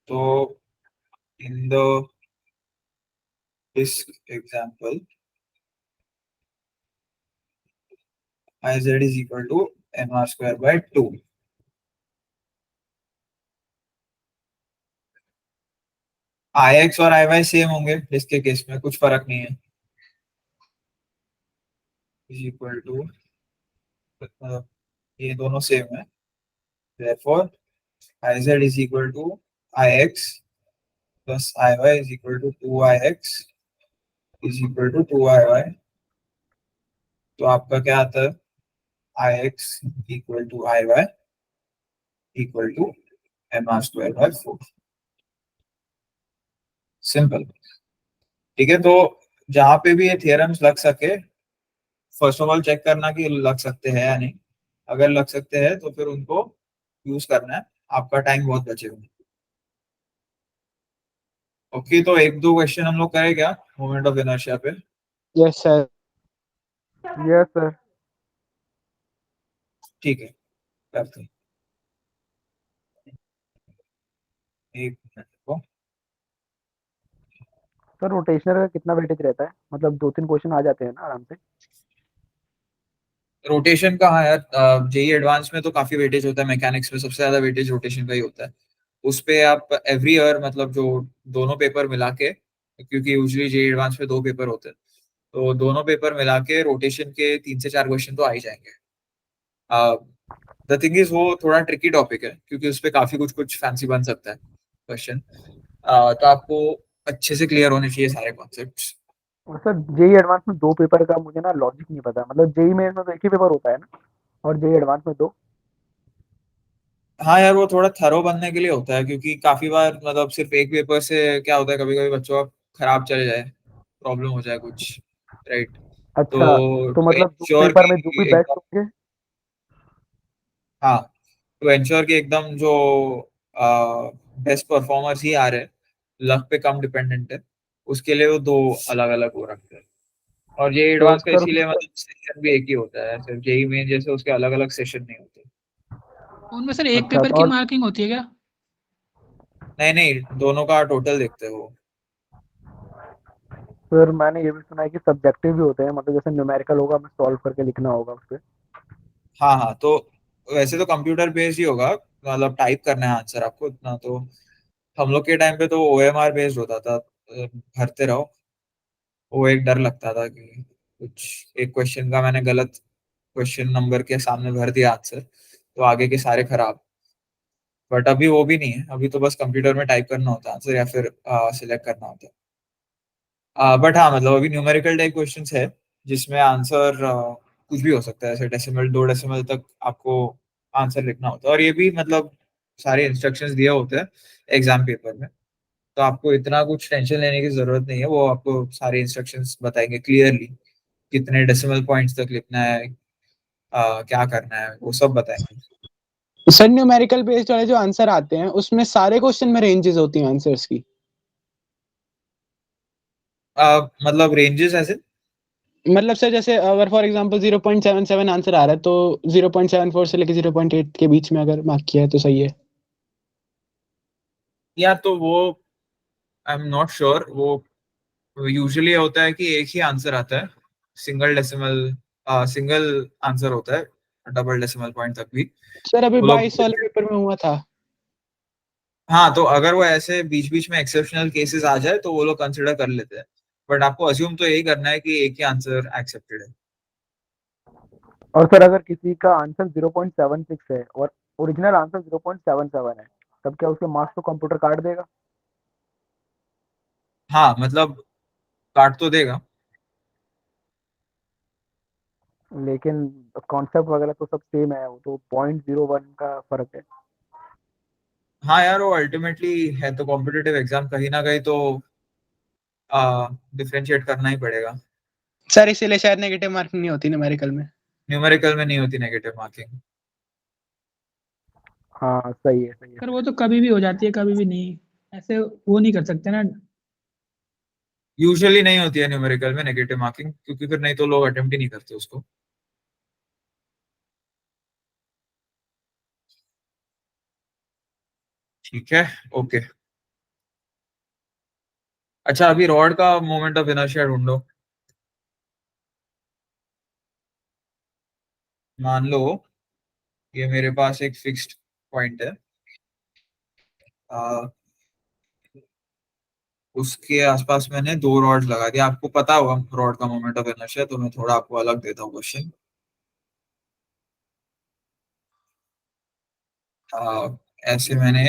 तो in the this example, Iz is equal to mr square by 2. Ix और Iy सेम होंगे इसके केस में, कुछ फर्क नहीं है. इज इक्वल टू, ये दोनों सेम है. therefore Iz is equal to Ix plus Iy is equal to 2Ix is equal to 2Iy. तो आपका क्या आता है, Ix equal to Iy equal to mr square by 4. Simple. ठीक है, तो जहां पे भी ये थियरम्स लग सके, फर्स्ट ऑफ ऑल चेक करना कि लग सकते हैं या नहीं. अगर लग सकते हैं तो फिर उनको यूज करना है, आपका टाइम बहुत बचेगा. ओके, तो एक दो क्वेश्चन हम लोग करें क्या मोमेंट ऑफ इनर्शिया पे? Yes sir. Yes sir. ठीक है, करते हैं. एक मिनट को. सर रोटेशनल का कितना वेटेज रहता है, मतलब 2-3 क्वेश्चन आ जाते हैं ना आराम से? रोटेशन का, हाँ यार, जेई एडवांस में तो काफी वेटेज होता है. मैकेनिक्स में सबसे ज्यादा वेटेज रोटेशन का ही होता है. उस पे आप एवरी ईयर, मतलब जो दोनों पेपर मिला के, क्योंकि यूजुअली जेई एडवांस में 2 पेपर होते हैं, तो दोनों पेपर मिला के रोटेशन के 3 से 4 क्वेश्चन तो आ ही जाएंगे. द थिंग इज, वो थोड़ा ट्रिकी टॉपिक है क्योंकि उस पे काफी कुछ कुछ फैंसी बन सकता है क्वेश्चन. तो आपको अच्छे से क्लियर होने चाहिए सारे कॉन्सेप्ट्स. और सर जेई एडवांस में 2 पेपर का मुझे ना लॉजिक नहीं पता, मतलब जेई में तो एक ही पेपर होता है ना, और जेई एडवांस में 2. हाँ यार, वो थोड़ा थरो बनने के लिए होता है, क्योंकि काफी बार मतलब सिर्फ एक पेपर से क्या होता है, कभी कभी बच्चों का खराब चले जाए, प्रॉब्लम हो जाए कुछ, राइट? अच्छा, तो तो मतलब 2 इंश्योर पेपर में जो की भी बेस्ट एकदम, होंगे. हाँ, तो इंश्योर की एकदम जो बेस्ट परफॉर्मर्स ही आ रहे हैं, लक पे कम डिपेंडेंट है, उसके लिए वो 2 अलग अलग हो रखते हैं. और ये तो एडवांस का सर उसमें इसीलिए मतलब सेशन भी एक ही होता है, सिर्फ जेई मेन जैसे उसके अलग अलग सेशन नहीं होते. उनमें सर एक अच्छा, पेपर तो की और मार्किंग होती है क्या? नहीं नहीं, दोनों का टोटल देखते हो. फिर मैंने ये भी सुना है कि सब्जेक्टिव भी होते हैं, मतलब जैसे न्यूमेरिकल होगा, हमें सॉल्व करके लिखना होगा उस पे. हाँ हाँ, तो वैसे तो कंप्यूटर बेस्ड ही होगा, मतलब टाइप करना है आंसर आपको इतना. तो हम लोग के टाइम पे तो ओएमआर बेस्ड होता था, भरते रहो. वो एक डर लगता था कि कुछ एक क्वेश्चन का मैंने गलत क्वेश्चन नंबर के सामने भर दिया आंसर, तो आगे के सारे खराब. बट अभी वो भी नहीं है, अभी तो बस कंप्यूटर में टाइप करना होता है आंसर, या फिर सिलेक्ट करना होता है. बट हाँ, मतलब अभी न्यूमेरिकल टाइप क्वेश्चंस है जिसमें आंसर कुछ भी हो सकता है, ऐसे डेसिमल 2 डेसिमल तक आपको आंसर लिखना होता है. और ये भी मतलब सारे इंस्ट्रक्शंस दिए होते हैं एग्जाम पेपर में, तो आपको इतना कुछ टेंशन लेने की जरूरत नहीं है. वो आपको सारे इंस्ट्रक्शंस बताएंगे क्लियरली, कितने डेसिमल पॉइंट्स तक लिखना है, क्या करना है, वो सब बताएंगे. सर न्यूमेरिकल बेस्ड वाले जो आंसर आते हैं उसमें सारे क्वेश्चन में रेंजेस होती हैं आंसर्स की? मतलब रेंजेस ऐसे, मतलब सर जैसे अगर फॉर एग्जांपल 0.77 आंसर आ रहा है तो 0.74 से लेके 0.8 के बीच में अगर मार्क किया है तो सही है? या तो वो आई एम नॉट श्योर. वो यूजुअली होता है कि एक ही आंसर आता है, सिंगल डेसिमल, सिंगल आंसर होता है, डबल डेसिमल पॉइंट तक भी सर अभी वो लोग. 22 वाले पेपर में हुआ था। हाँ, तो अगर वो ऐसे बीच बीच में एक्सेप्शनल केसेस आ जाए तो वो लोग कंसिडर कर लेते हैं. बट आपको अज्यूम तो यही करना है कि एक ही आंसर एक्सेप्टेड है. और सर अगर किसी का आंसर 0.76 है और ओरिजिनल आंसर 0.77 है, तब क्या उसके मार्क्स तो कंप्यूटर काट देगा? हाँ, मतलब काट तो देगा. लेकिन कॉन्सेप्ट वगैरह तो सब सेम है, वो तो 0.01 का फर्क है. हाँ यार, वो अल्टीमेटली है तो कॉम्पिटिटिव एग्जाम, कहीं ना कहीं तो डिफरेंशिएट करना ही पड़ेगा. सर इसीलिए शायद नेगेटिव मार्किंग नहीं होती न्यूमेरिकल में। न्यूमेरिकल में नहीं होती नेगेटिव मार्किंग. हाँ सही है, सही है, सर सही वो है. तो कभी भी हो जाती है, कभी भी नहीं, ऐसे वो नहीं कर सकते ना। यूजुअली नहीं होती है न्यूमेरिकल में नेगेटिव मार्किंग, क्योंकि फिर नहीं तो लोग अटेम्प्ट ही नहीं करते उसको. ठीक है, ओके. अच्छा, अभी रॉड का मोमेंट ऑफ इनर्शिया ढूंढो। मान लो ये मेरे पास एक फिक्स्ड पॉइंट है, आ, उसके आसपास मैंने दो रॉड्स लगा दिया। आपको पता होगा रॉड का मोमेंट ऑफ इनर्शिया, तो मैं थोड़ा आपको अलग देता हूँ क्वेश्चन। ऐसे मैंने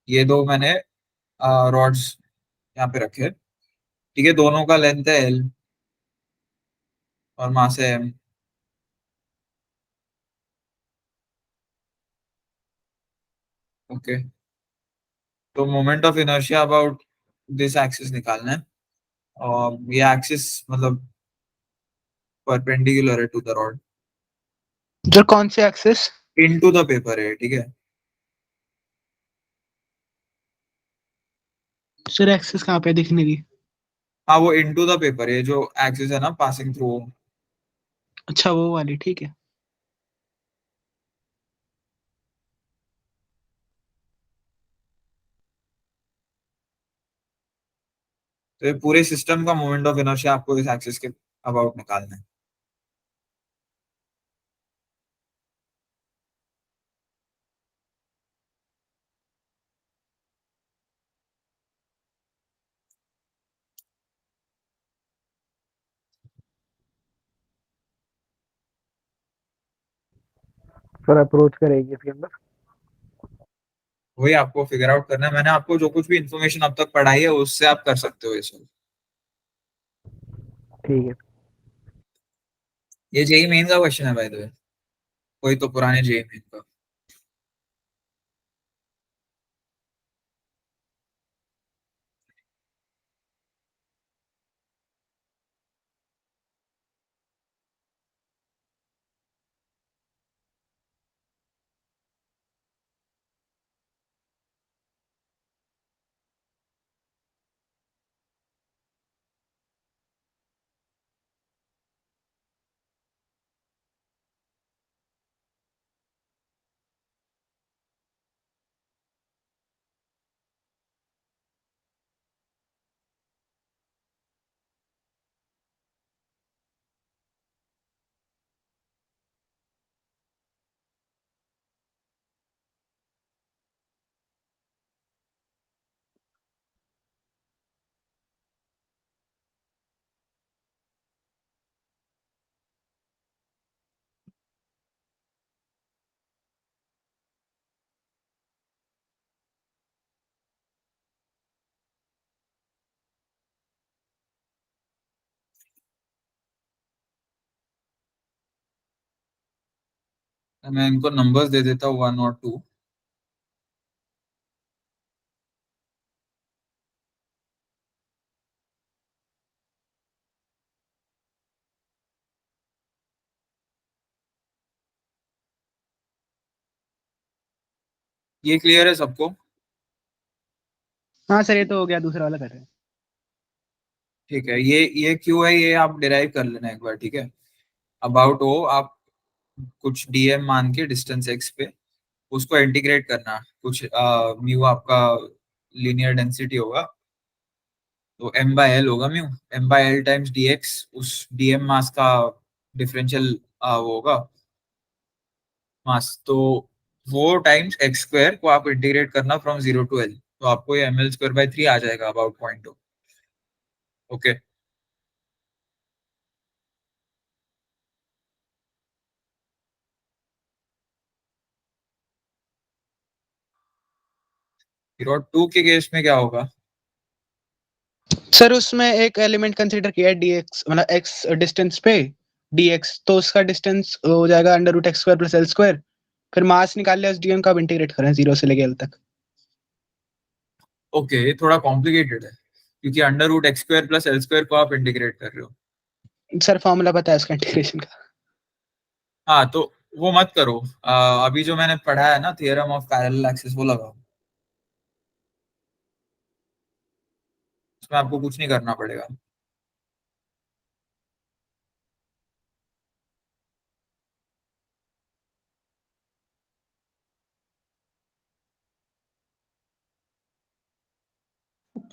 ये दो मैंने रॉड्स यहाँ पे रखे, ठीक है। दोनों का लेंथ है एल और मास है एम। ओके, तो moment of inertia about this axis निकालना है। और ये एक्सिस मतलब परपेंडिकुलर है टू द रॉड, जो कौन से एक्सेस? इनटू द पेपर है, ठीक है। सर एक्सेस कहाँ पे दिखने की? हाँ, वो इनटू द पेपर है जो एक्सिस है ना, पासिंग थ्रू। अच्छा वो वाली, ठीक है। तो ये पूरे सिस्टम का मोमेंट ऑफ इनर्शिया आपको इस एक्सिस के अबाउट निकालना है। सर अप्रोच करेगी इसके अंदर। वही आपको फिगर आउट करना है। मैंने आपको जो कुछ भी इन्फॉर्मेशन अब तक पढ़ाई है उससे आप कर सकते हो ये सब। ठीक है। ये जेई मेन का क्वेश्चन है बाय द वे, कोई तो पुराने जेई मेन का। मैं इनको नंबर्स दे देता हूँ 1 और 2। ये क्लियर है सबको? हाँ सर ये तो हो गया, दूसरा वाला कर रहे हैं। ठीक है, ये क्यों है ये आप डिराइव कर लेना एक बार, ठीक है। अबाउट ओ आप कुछ डीएम मान के डिस्टेंस एक्स पे उसको इंटीग्रेट करना, कुछ म्यू आपका लीनियर डेंसिटी होगा, तो एम बाय एल होगा mu. M by l times dx उस डीएम मास का डिफरेंशियल वो होगा मास, तो वो टाइम्स एक्स स्क्वायर को आप इंटीग्रेट करना फ्रॉम 0 to L, तो आपको ये ml² by 3 आ जाएगा अबाउट 0.2। ओके, फिर 2 के केस में क्या होगा? सर उसमें एक एलिमेंट कंसीडर किया है dx, मतलब x डिस्टेंस पे dx, तो उसका डिस्टेंस हो जाएगा √x² + l²। फिर मास निकाल लिया, उस डीएम का इंटीग्रेट करें 0 से लेके l तक। ओके, ये थोड़ा कॉम्प्लिकेटेड है क्योंकि √x² + l² को आप इंटीग्रेट कर रहे हो। सर फॉर्मूला पता है उसका इंटीग्रेशन का। हाँ, तो वो मत करो। अभी जो मैंने पढ़ा है ना थियरम ऑफ पैरेलल एक्सिस, वो लगाओ। उसमें आपको कुछ नहीं करना पड़ेगा।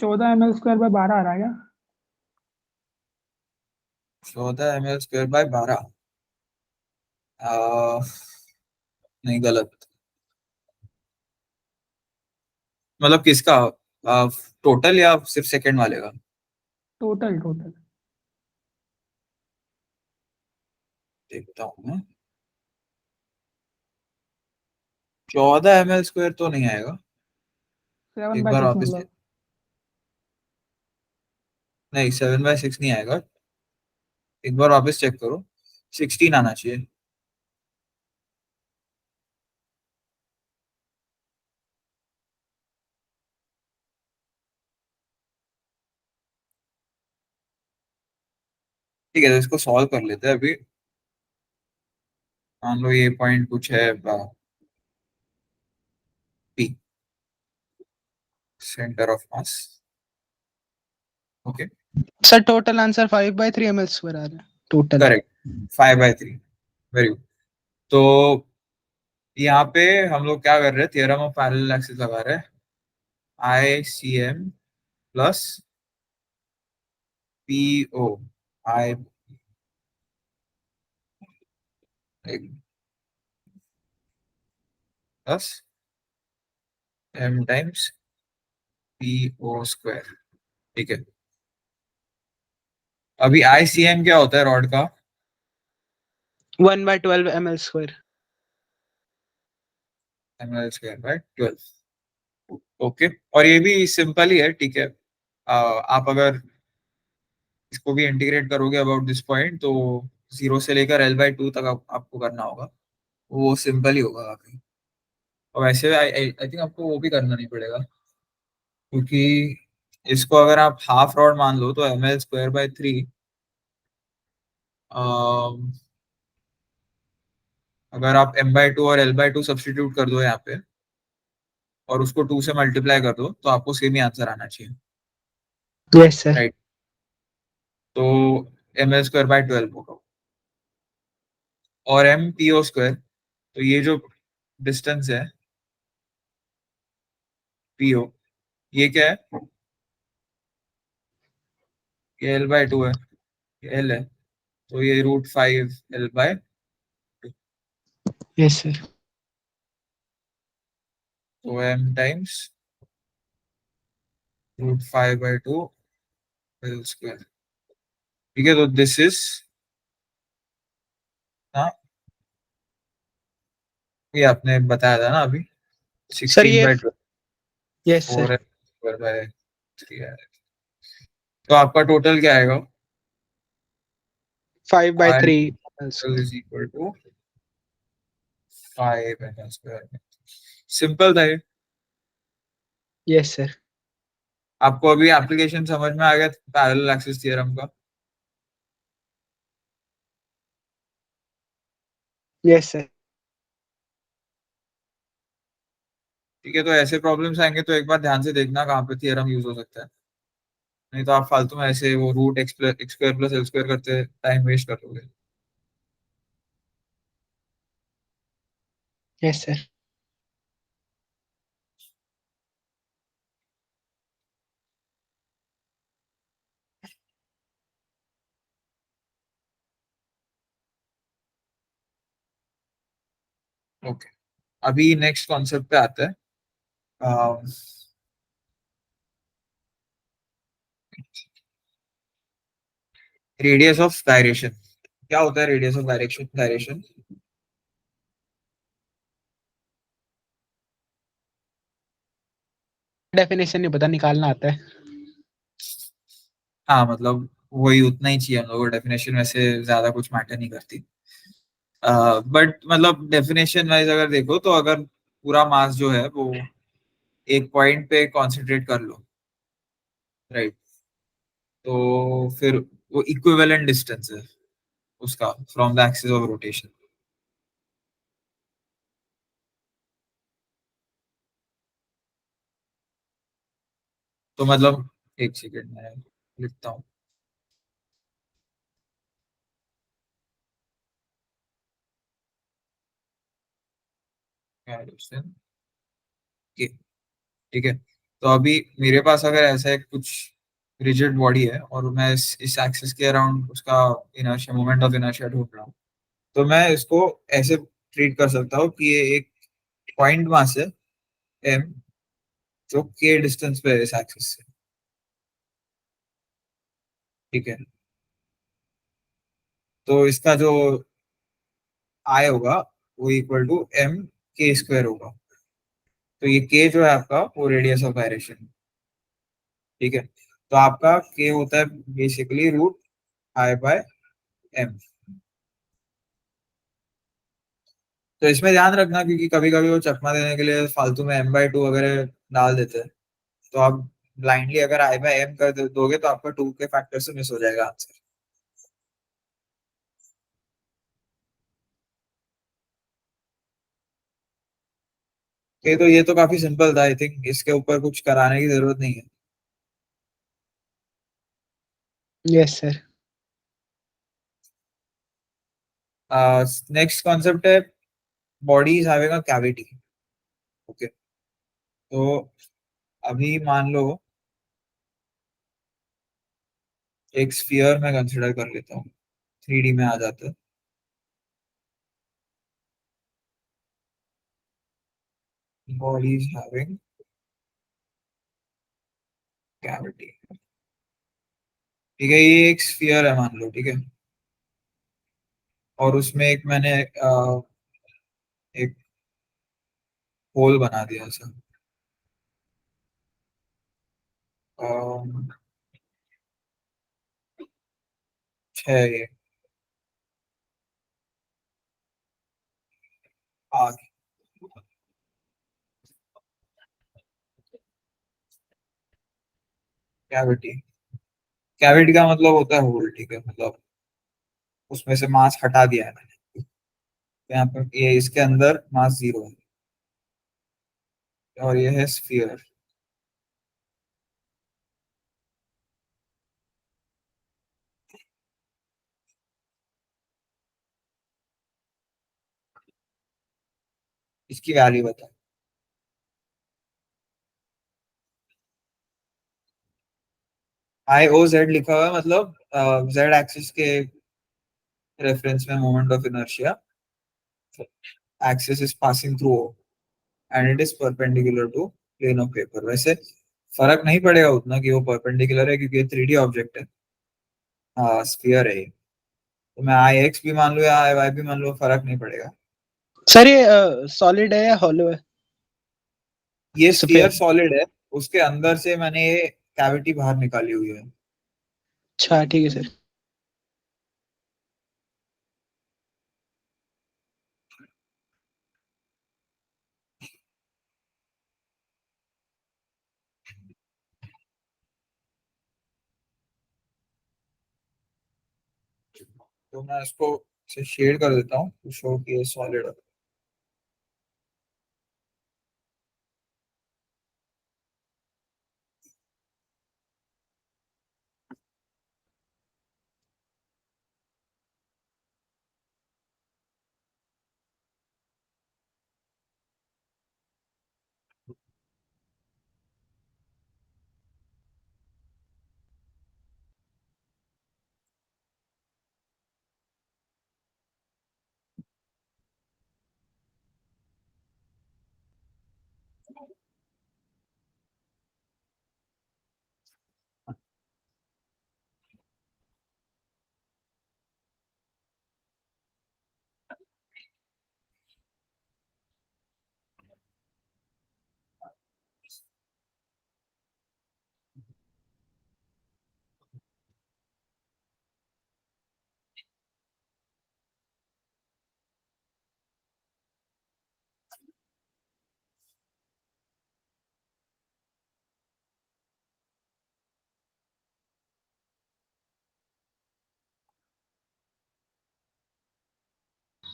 14 ml²/12 आ रहा है क्या? 14 ml²/12 नहीं, गलत। मतलब किसका, टोटल या सिर्फ सेकंड वाले का? Total total. देखता हूँ मैं। 14 ml² तो नहीं आएगा। सेवन एक बाई बार सिक्स वापस मतलब। नहीं, 7/6 नहीं आएगा। एक बार वापस चेक करो, 16 आना चाहिए। ठीक है, तो इसको सॉल्व कर लेते हैं अभी। मान लो ये पॉइंट कुछ है, P, centre of mass. Okay, sir total answer 5/3 ml² आ रहा है टोटल। करेक्ट, 5/3। Very good. तो यहाँ पे हम लोग क्या कर रहे हैं, थियरम ऑफ पैरेलल एक्सिस लगा रहे हैं। ICM प्लस PO, आई प्लस M टाइम्स PO²। ठीक है, अभी ICM क्या होता है रॉड का? 1/12 ml²। ml²/12। ओके, और ये भी सिंपल ही है, ठीक है। आप अगर इसको भी इंटीग्रेट करोगे अबाउट दिस पॉइंट, तो 0 से लेकर L/2 तक आपको करना होगा। वो सिंपल ही होगा काफी। और वैसे आई थिंक आपको वो भी करना नहीं पड़ेगा, क्योंकि इसको अगर आप हाफ रॉड मान लो तो ml²/3, अगर आप M/2 और L/2 सब्सटीट्यूट कर दो यहाँ पे और उसको 2 से मल्टीप्लाई कर दो, तो आपको सेम ही आंसर आना चाहिए, यस सर। राइट? तो ml²/12 होगा। और MPO², तो ये जो डिस्टेंस है PO, ये क्या है? ये L/2 है, ये L है, तो ये √5 L/2। Yes sir. तो M टाइम्स √5/2 L²। ठीक है, तो दिस इज, हाँ, ये आपने बताया था ना अभी, सर 16 ये बाई 12, यस सर 4 है। तो आपका टोटल क्या आएगा? 5/3 I is equal to 5 ml²। Simple था ये। Yes sir. आपको अभी एप्लीकेशन समझ में आ गया पैरेलल एक्सिस थ्योरम का? Yes sir. ठीक है, तो ऐसे प्रॉब्लम्स आएंगे तो एक बार ध्यान से देखना कहाँ पे थ्योरम यूज हो सकता है। नहीं तो आप फालतू में ऐसे वो √x² + L² करते टाइम वेस्ट कर लोगे। Yes sir. ओके, अभी नेक्स्ट कॉन्सेप्ट पे आते हैं। Radius of gyration. क्या होता है रेडियस ऑफ गायरेशन? डेफिनेशन नहीं पता, निकालना आता है। हाँ, मतलब वही उतना ही चाहिए हम लोगों को, डेफिनेशन वैसे ज्यादा कुछ मैटर नहीं करती। बट मतलब डेफिनेशन वाइज अगर देखो तो अगर पूरा मास जो है वो एक पॉइंट पे कॉन्सेंट्रेट कर लो, राइट, तो फिर वो इक्विवेलेंट डिस्टेंस है उसका from the axis of rotation. तो मतलब एक सेकेंड में लिखता हूँ। ठीक है, तो अभी मेरे पास अगर ऐसा एक कुछ रिजिड बॉडी है और मैं इस एक्सिस के अराउंड उसका इनर्शिया, मोमेंट ऑफ इनर्शिया ढूंढ रहा हूँ, तो मैं इसको ऐसे ट्रीट कर सकता हूँ कि ये एक पॉइंट मास है m, जो k डिस्टेंस पे है इस एक्सिस से, ठीक है। तो इसका जो I होगा वो equal to m k square होगा। तो ये k जो है आपका वो रेडियस ऑफ गायरेशन, ठीक है। तो आपका k होता है basically root I by m। तो इसमें ध्यान रखना, क्योंकि कभी कभी वो चकमा देने के लिए फालतू में m/2 वगैरह डाल देते हैं, तो आप ब्लाइंडली अगर I/m कर दोगे तो आपका 2 के फैक्टर से मिस हो जाएगा आंसर। ये तो काफी सिंपल था, आई थिंक इसके ऊपर कुछ कराने की जरूरत नहीं है। Yes sir. नेक्स्ट कॉन्सेप्ट है body is having a cavity. Okay, तो अभी मान लो एक स्फीयर में कंसिडर कर लेता हूँ, 3D में आ जाता है। बॉडी इज हैविंग कैविटी, ठीक है। ये एक स्फीयर है मान लो, ठीक है। और उसमें एक मैंने एक होल बना दिया ऐसा, है ये आग कैविटी। कैविटी का मतलब होता है होल, ठीक है। मतलब उसमें से मास हटा दिया है मैंने, तो यहाँ पर ये इसके अंदर मास 0 है और ये है स्फीयर। इसकी वैल्यू बता। I/O/Z लिखा हुआ है, मतलब z एक्सिस के रेफरेंस में moment of inertia, axis is passing through O and it is perpendicular to plane of paper. वैसे फर्क नहीं पड़ेगा उतना कि वो परपेंडिकुलर है, क्योंकि ये 3D ऑब्जेक्ट है, हाँ स्फीयर है ये। तो मैं Ix भी मान लूँ या Iy भी मान लूँ, फर्क नहीं पड़ेगा। सर ये सॉलिड है या हॉलो है? ये स्फीयर स्फीयर। सॉलिड है, उसके अंदर से मैंने ये कैविटी बाहर निकाली हुई है। अच्छा ठीक है सर। तो मैं इसको से शेड कर देता हूँ टू शो कि ये सॉलिड है।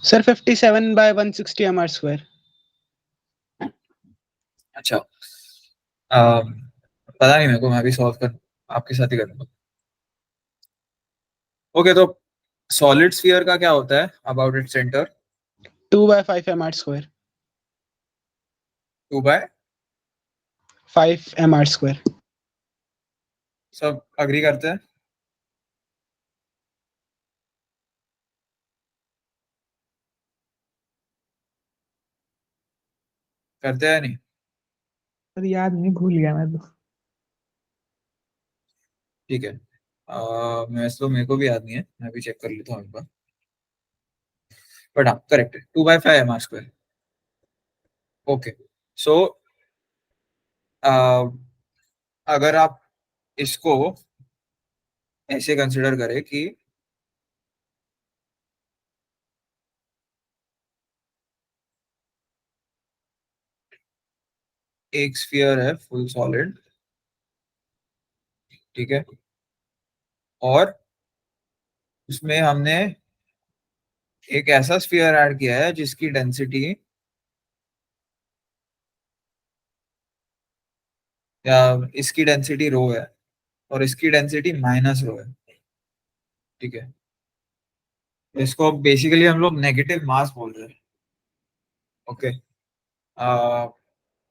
Sir 57/160 m/2। अच्छा, पता नहीं मेरे को, मैं भी सॉल्व कर आपके साथ ही करूंगा। ओके, तो सॉलिड स्फीयर का क्या होता है about it centre? 2/5 m/2। 2 bye 5 mr²। सब अग्री करते हैं? करते हैं नहीं? सर याद नहीं, भूल गया मैं तो। ठीक है। मेरे को भी याद नहीं है, मैं भी चेक कर लेता हूँ एक बार। बट हाँ, करेक्ट है, 2/5 mr²। ओके, सो अगर आप इसको ऐसे कंसिडर करें कि एक स्फीयर है फुल सॉलिड, ठीक है, और उसमें हमने एक ऐसा स्फीयर ऐड किया है जिसकी डेंसिटी या इसकी डेंसिटी रो है और इसकी डेंसिटी -रो है, ठीक है। इसको बेसिकली हम लोग नेगेटिव मास बोल रहे हैं। ओके,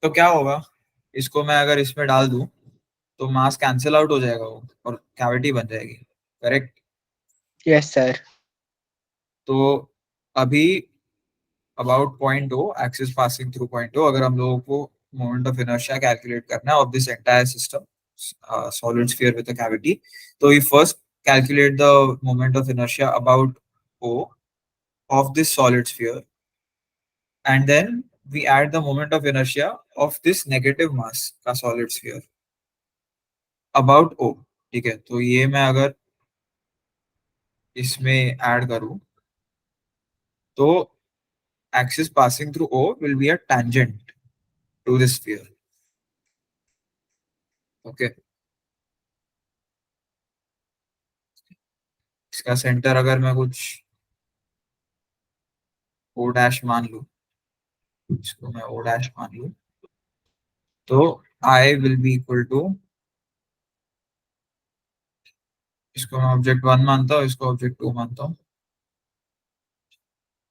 तो क्या होगा, इसको मैं अगर इसमें डाल दूं तो मास कैंसिल आउट हो जाएगा वो और कैविटी बन जाएगी, करेक्ट? Yes sir. तो अभी about point O, axis passing through point O, अगर हम लोगों को मोमेंट ऑफ इनर्शिया कैलकुलेट करना है of this entire system, solid sphere with a cavity, so we first calculate the moment of inertia about O of this solid sphere, and then we add the moment of inertia of this negative mass का solid sphere about O, ठीक है। तो ये मैं अगर इसमें add करूं तो axis passing through O will be a tangent to this sphere, okay. इसका सेंटर अगर मैं कुछ O डैश मान लूं, इसको मैं O डैश मान लूं, तो I will be equal to, इसको मैं ऑब्जेक्ट 1 मानता हूँ, इसको ऑब्जेक्ट 2 मानता हूँ,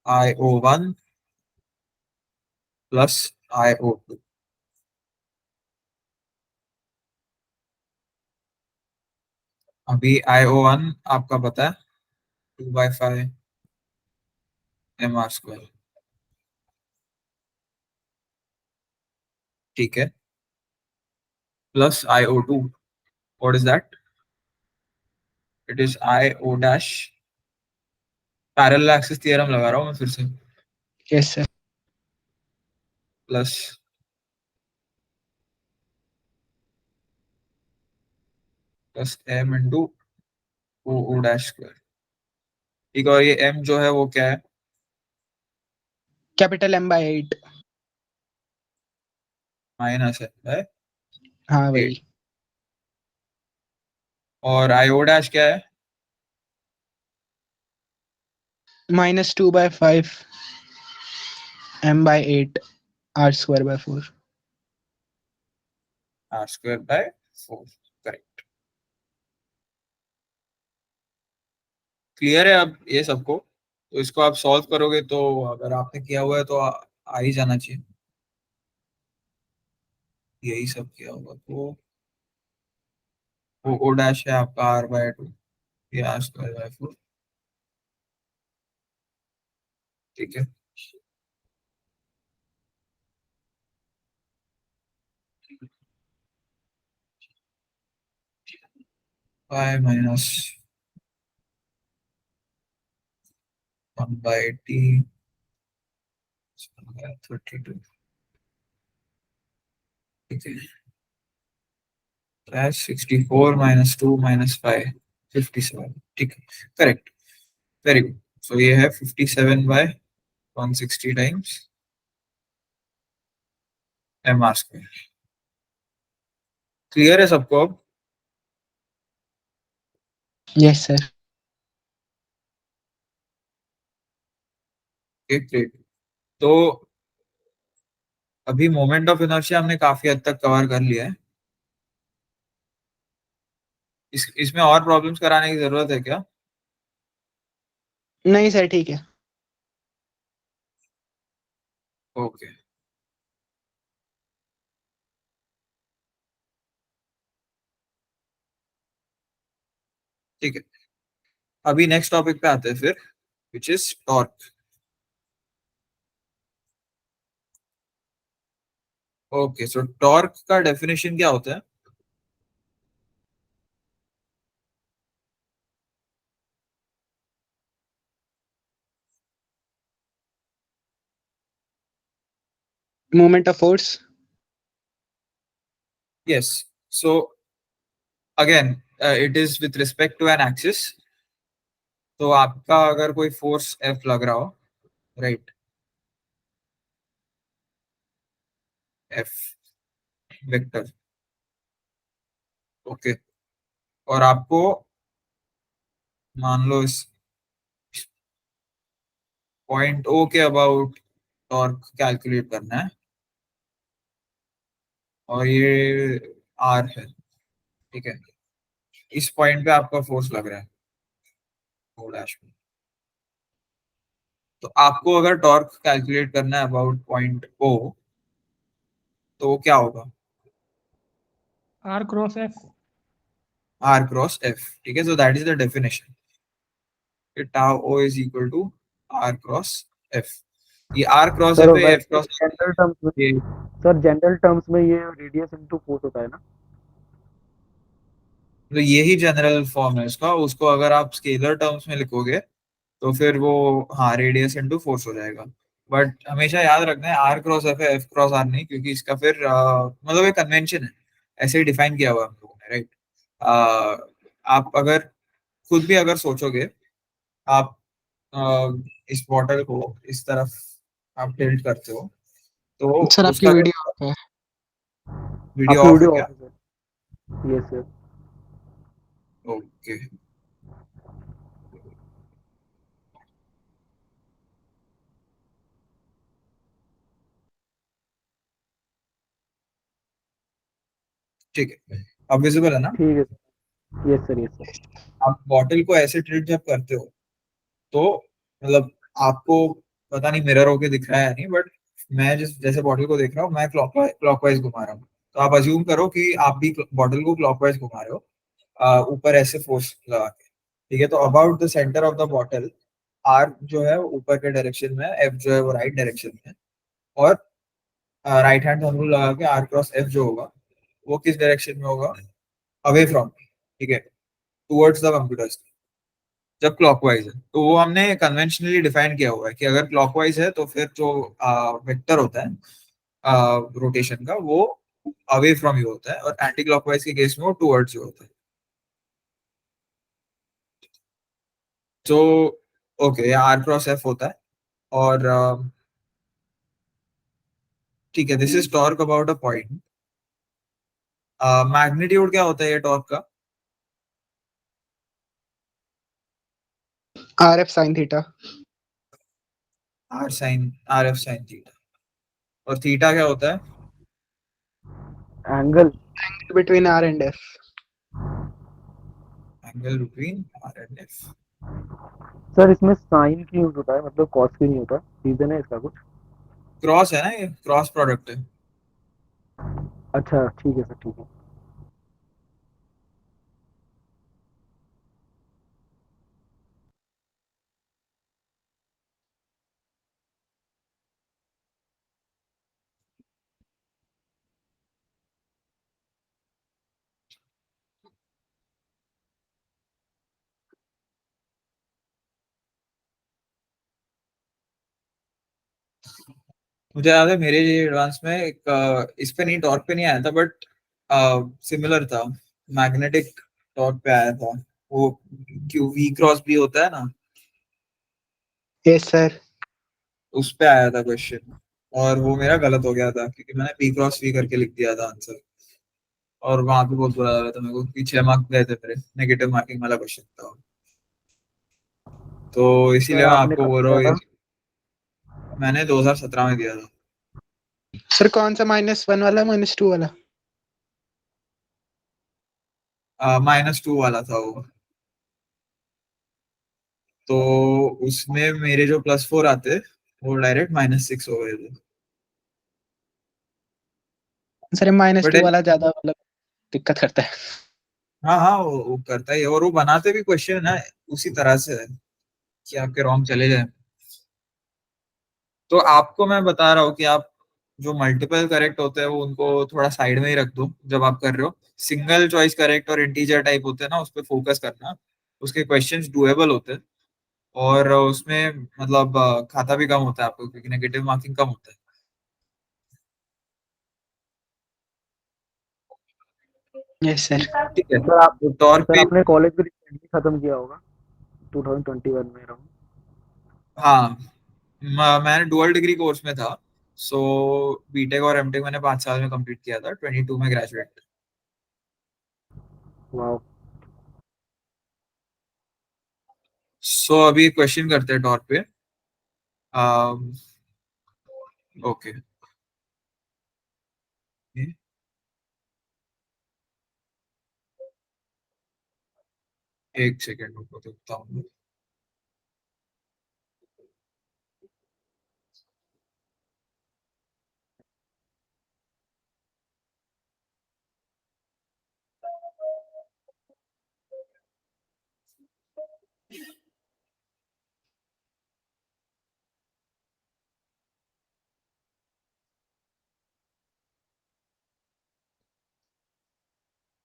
IO1 प्लस IO2। अभी IO1 आपका पता है 2/5 mr², ठीक है, plus IO2, what is that? It is IO dash, parallel axis theorem लगा रहा हूँ मैं फिर से, yes sir. Plus m into O डैश², ठीक है। और ये m जो है वो क्या है? Capital M/8। माइनस है हाँ 8। वही। और IO डैश क्या है? -2/5 m/8 r²/4। r²/4, correct. Clear है अब ये सबको? तो इसको आप सॉल्व करोगे तो अगर आपने किया हुआ है तो आ ही जाना चाहिए, यही सब किया होगा तो वो O डैश है आपका r/2, ये r²/4, ठीक है। y माइनस 1/t 32, ठीक है, प्लस 64 -2 -5 57, ठीक है, करेक्ट, वेरी गुड। सो ये है 57/160 टाइम्स mr²। क्लियर है सबको अब? Yes sir. ग्रेट। तो अभी मोमेंट ऑफ इनर्शिया हमने काफी हद तक कवर कर लिया है। इसमें और प्रॉब्लम्स कराने की जरूरत है क्या? नहीं सर, ठीक है। ओके, ठीक है, अभी नेक्स्ट टॉपिक पे आते हैं फिर, which is torque. Okay, so torque का डेफिनेशन क्या होता है? Moment of force. Yes, so again it is with respect to an axis. तो आपका अगर कोई फोर्स एफ लग रहा हो, राइट, एफ वेक्टर, ओके, और आपको मान लो इस पॉइंट ओ के अबाउट टॉर्क कैलकुलेट करना है, और ये आर है, ठीक है, इस पॉइंट पे आपका फोर्स लग रहा है ओ डैश में। तो आपको अगर टॉर्क कैलकुलेट करना है अबाउट पॉइंट ओ, तो क्या होगा? R cross f. R cross f, ठीक है, so that is the definition, tau O is equal to r cross f. ये आर क्रॉस सर एफ है, एफ वैसे क्रॉस जनरल टर्म्स में, ये, सर जनरल टर्म्स में ये रेडियस इनटू फोर्स होता है ना? तो यही जनरल फॉर्म है इसका। उसको अगर आप स्केलर टर्म्स में लिखोगे तो फिर वो, हाँ, रेडियस इनटू फोर्स हो जाएगा। बट हमेशा याद रखना है आर क्रॉस एफ है, एफ क्रॉस आर नहीं, क्योंकि इसका फिर मतलब एक कन्वेंशन है, ऐसे ही डिफाइन किया हुआ है हम लोगों ने, राइट। आप अगर खुद भी अगर सोचोगे, आप इस बॉटल को इस तरफ आप टिल्ट करते हो, तो सर आपकी उसका वीडियो ऑफ है। वीडियो आपकी ऑफ है वीडियो क्या? ऑफ है सर। Yes sir. ओके, ठीक है, अब विजिबल है ना? ठीक है sir. Yes sir, yes sir. आप बॉटल को ऐसे टिल्ट जब करते हो, तो मतलब आपको पता नहीं मिरर होके दिख रहा है या नहीं, बट मैं जिस जैसे बॉटल को देख रहा हूँ, मैं क्लॉकवाइज घुमा रहा हूँ, तो आप अज्यूम करो कि आप भी बॉटल को क्लॉकवाइज घुमा रहे हो, ऊपर ऐसे फोर्स लगा के, ठीक है। तो about the centre of the bottle, r जो है वो ऊपर के डायरेक्शन में, एफ जो है वो राइट डायरेक्शन में, और राइट हैंड थंब रूल लगा के आर क्रॉस एफ जो होगा वो किस डायरेक्शन में होगा? अवे फ्रॉम, ठीक है, टुवर्ड्स द कंप्यूटर, जब क्लॉकवाइज है। तो वो हमने कन्वेंशनली डिफाइन किया हुआ है कि अगर क्लॉकवाइज है तो फिर जो वेक्टर होता है रोटेशन का, वो अवे फ्रॉम यू होता है, और एंटी क्लॉकवाइज के केस में वो टुवर्ड्स यू होता है। तो ओके, आर क्रॉस एफ होता है, और ठीक है, this is torque about a point. Magnitude क्या होता है ये टॉर्क का? R f sine theta. R f sine theta. और थीटा क्या होता है? Angle. Between r and f. Angle between r and f. Sir इसमें साइन की यूज होता है, मतलब कॉस की नहीं होता, रीजन है इसका कुछ? क्रॉस है ना, ये क्रॉस प्रोडक्ट है। अच्छा ठीक है सर, ठीक है। मुझे याद है मेरे एडवांस में एक इस पे नहीं, टॉर्क पे नहीं आया था, बट सिमिलर था, मैग्नेटिक टॉर्क पे आया था। वो क्यू वी क्रॉस भी होता है ना, यस सर। उस पे आया था क्वेश्चन, और वो मेरा गलत हो गया था क्योंकि मैंने पी क्रॉस वी करके लिख दिया था आंसर, और वहां पे बहुत बुरा लगा था मेरे को कि 6 मार्क गए थे मेरे, नेगेटिव मार्किंग वाला क्वेश्चन था। तो सर इसीलिए मैं आपने आपको कब बोल रहा किया हूँ था? मैंने 2017 में दिया था। सर कौन सा -1 वाला -2 वाला? -2 वाला था वो। तो उसमें मेरे जो +4 आते, वो डायरेक्ट -6 हो गए थे। सर -2 बट वाला ज्यादा मतलब दिक्कत करता है। हाँ हाँ, वो करता ही है, और वो बनाते भी क्वेश्चन है उसी तरह से है कि आपके रॉन्ग चले जाए। तो आपको मैं बता रहा हूँ कि आप जो मल्टीपल करेक्ट होते हैं वो उनको थोड़ा साइड में ही रख दो जब आप कर रहे हो। सिंगल चॉइस करेक्ट और इंटीजर टाइप होते हैं ना, उस पर फोकस करना। उसके क्वेश्चंस डुएबल होते हैं, और उसमें मतलब खाता भी कम होता है आपको, क्योंकि नेगेटिव मार्किंग कम होता है। Yes sir. ठीक है, सर आप तो टॉर्क सर पे। आपने कॉलेज भी रिसेंटली खत्म किया होगा 2021 में अराउंड। हाँ, मैंने डुअल डिग्री कोर्स में था। सो बीटेक और एमटेक मैंने 5 साल में कंप्लीट किया था, 22 में ग्रेजुएट। वाह। सो अभी क्वेश्चन करते हैं टॉर्क पे। ओके, एक सेकेंड रुको, देखता हूँ।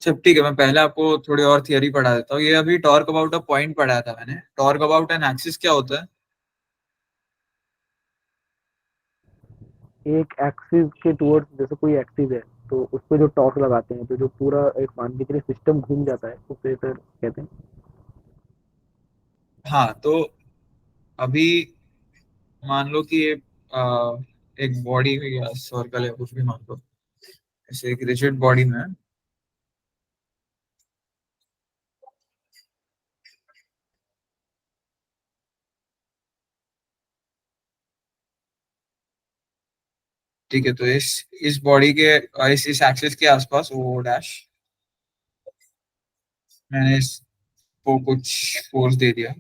चल ठीक है, मैं पहले आपको थोड़ी और थियरी पढ़ा देता हूँ। ये अभी टॉर्क अबाउट अ पॉइंट पढ़ाया था मैंने। टॉर्क अबाउट एन एक्सिस क्या होता है? एक एक्सिस के टुवर्ड्स, जैसे कोई एक्सिस है तो उस पे जो टॉर्क लगाते हैं तो जो पूरा एक मान के चलिए सिस्टम घूम जाता है उसे सर कहते हैं। हाँ, तो अभी मान लो कि एक बॉडी या सर्कल है, कुछ भी मान लो। जैसे एक रिजिड बॉडी में, ठीक है, तो इस बॉडी के इस एक्सिस के आसपास वो डैश, मैंने इसको कुछ फोर्स दे दिया।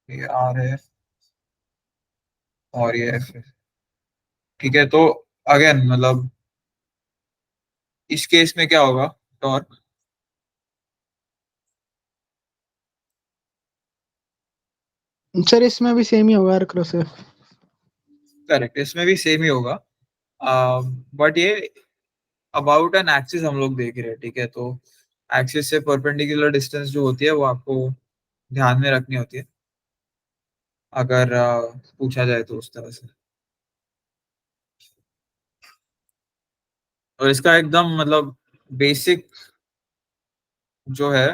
ये आर है और ये एफ है। ठीक है, तो अगेन मतलब इस केस में क्या होगा? टॉर्क, सर इसमें भी सेम ही होगा रखो से। करेक्ट, इसमें भी सेम ही होगा। बट ये अबाउट एन एक्सिस हम लोग देख रहे हैं, ठीक है। तो एक्सिस से परपेंडिकुलर डिस्टेंस जो होती है वो आपको ध्यान में रखनी होती है, अगर पूछा जाए तो उस तरह से। और इसका एकदम मतलब बेसिक जो है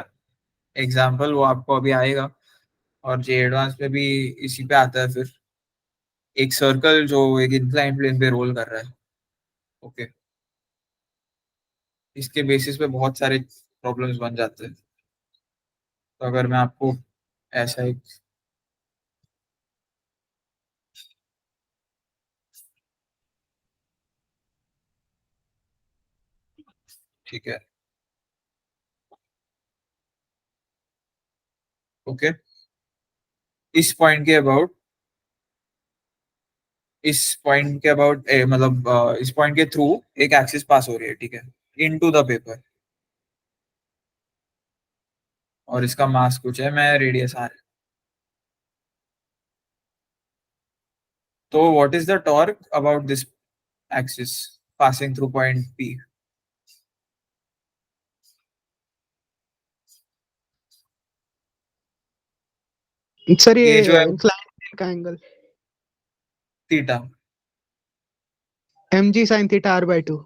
एग्जाम्पल, वो आपको अभी आएगा। और जे एडवांस में भी इसी पे आता है फिर। एक सर्कल जो एक इंक्लाइन प्लेन पे रोल कर रहा है, ओके। इसके बेसिस पे बहुत सारे प्रॉब्लम्स बन जाते हैं। तो अगर मैं आपको ऐसा एक, ठीक है, ओके, इस पॉइंट के अबाउट, मतलब इस पॉइंट के थ्रू एक एक्सिस पास हो रही है, ठीक है, इनटू द पेपर। और इसका मास कुछ है, मैं रेडियस आर है। तो what is the torque about this axis passing through point p? Sir ये ये जो है इंक्लाइन का angle theta. mg sin theta r/2।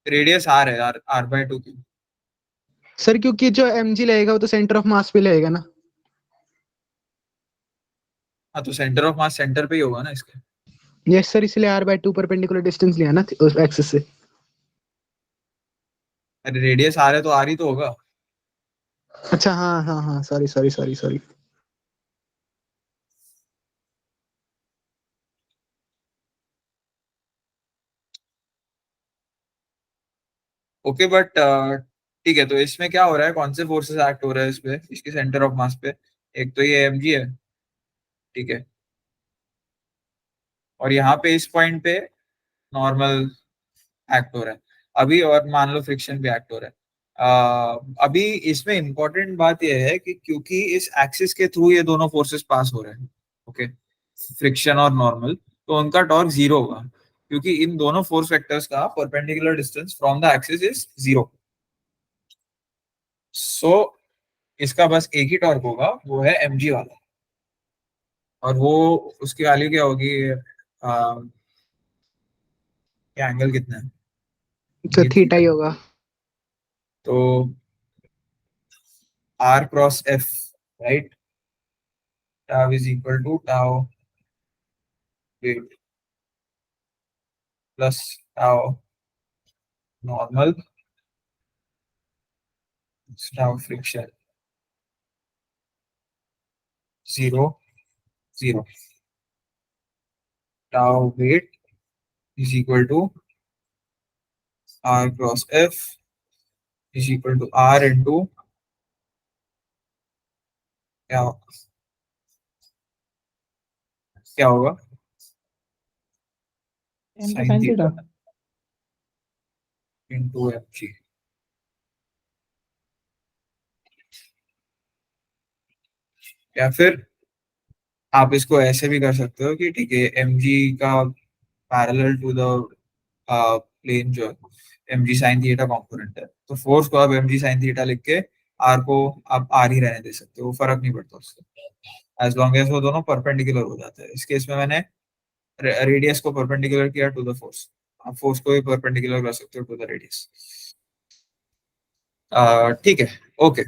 Radius r है, आर आर बाय टू की। सर क्योंकि जो mg लगेगा वो तो सेंटर ऑफ मास पे लगेगा ना। हाँ, तो सेंटर ऑफ मास सेंटर पे ही होगा ना इसके। यस सर, इसलिए r/2 परपेंडिकुलर डिस्टेंस लिया ना उस एक्सिस से। अरे रेडियस आर है तो आर ही तो होगा। अच्छा हाँ हाँ हाँ, sorry sorry sorry sorry. Okay, but ठीक है, तो इसमें क्या हो रहा है, कौन से फोर्सेस एक्ट हो रहा है इस पे, इसके सेंटर ऑफ मास पे? एक तो ये एमजी है, ठीक है। और यहाँ पे इस पॉइंट पे नॉर्मल एक्ट हो रहा है अभी, और मान लो फ्रिक्शन भी एक्ट हो रहा है। अभी इसमें इंपॉर्टेंट बात यह है कि क्योंकि इस एक्सिस के थ्रू ये दोनों फोर्सेस पास हो रहे हैं, ओके, फ्रिक्शन और नॉर्मल, तो उनका टॉर्क जीरो होगा, क्योंकि इन दोनों फोर्स वेक्टर्स का perpendicular distance from the axis is zero. So इसका बस एक ही टॉर्क होगा, वो है mg वाला, और वो उसकी वैल्यू क्या होगी, क्या एंगल कितना है, तो ये थीटा थीटा। ही होगा। तो r cross f, right, tau is equal to tau weight plus tau normal plus tau friction, 0 0, tau weight is equal to r cross f is equal to r into क्या क्या होगा, M का sin sine theta theta. into mg। या फिर आप इसको ऐसे भी कर सकते हो कि ठीक है, mg का पैरेलल टू द प्लेन जो है mg sin थीटा कंपोनेंट है, तो फोर्स को आप mg sin थीटा लिख के r को आप r ही रहने दे सकते हो, वो फर्क नहीं पड़ता उससे, एज लॉन्ग एज वो दोनों परपेंडिकुलर हो जाते हैं। इस केस में मैंने रेडियस को परपेंडिकुलर किया टू द फोर्स, आप फोर्स को भी परपेंडिकुलर कर सकते हो टू द रेडियस। ठीक है, ओके।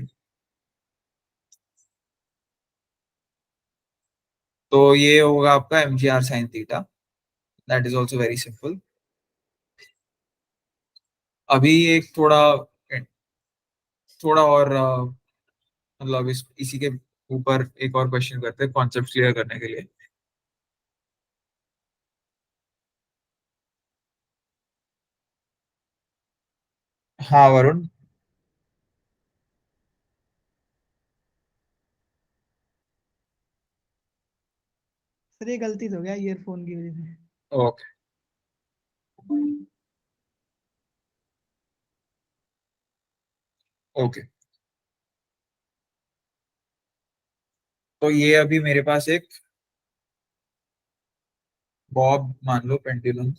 तो ये होगा आपका m g r sine theta, that is also very simple. अभी एक थोड़ा थोड़ा और मतलब इसी के ऊपर एक और क्वेश्चन करते हैं कॉन्सेप्ट क्लियर करने के लिए। हाँ वरुण। सर ये गलती तो हो गया ईयरफोन की वजह से। Okay, okay. तो ये अभी मेरे पास एक बॉब मान लो पेंडुलम,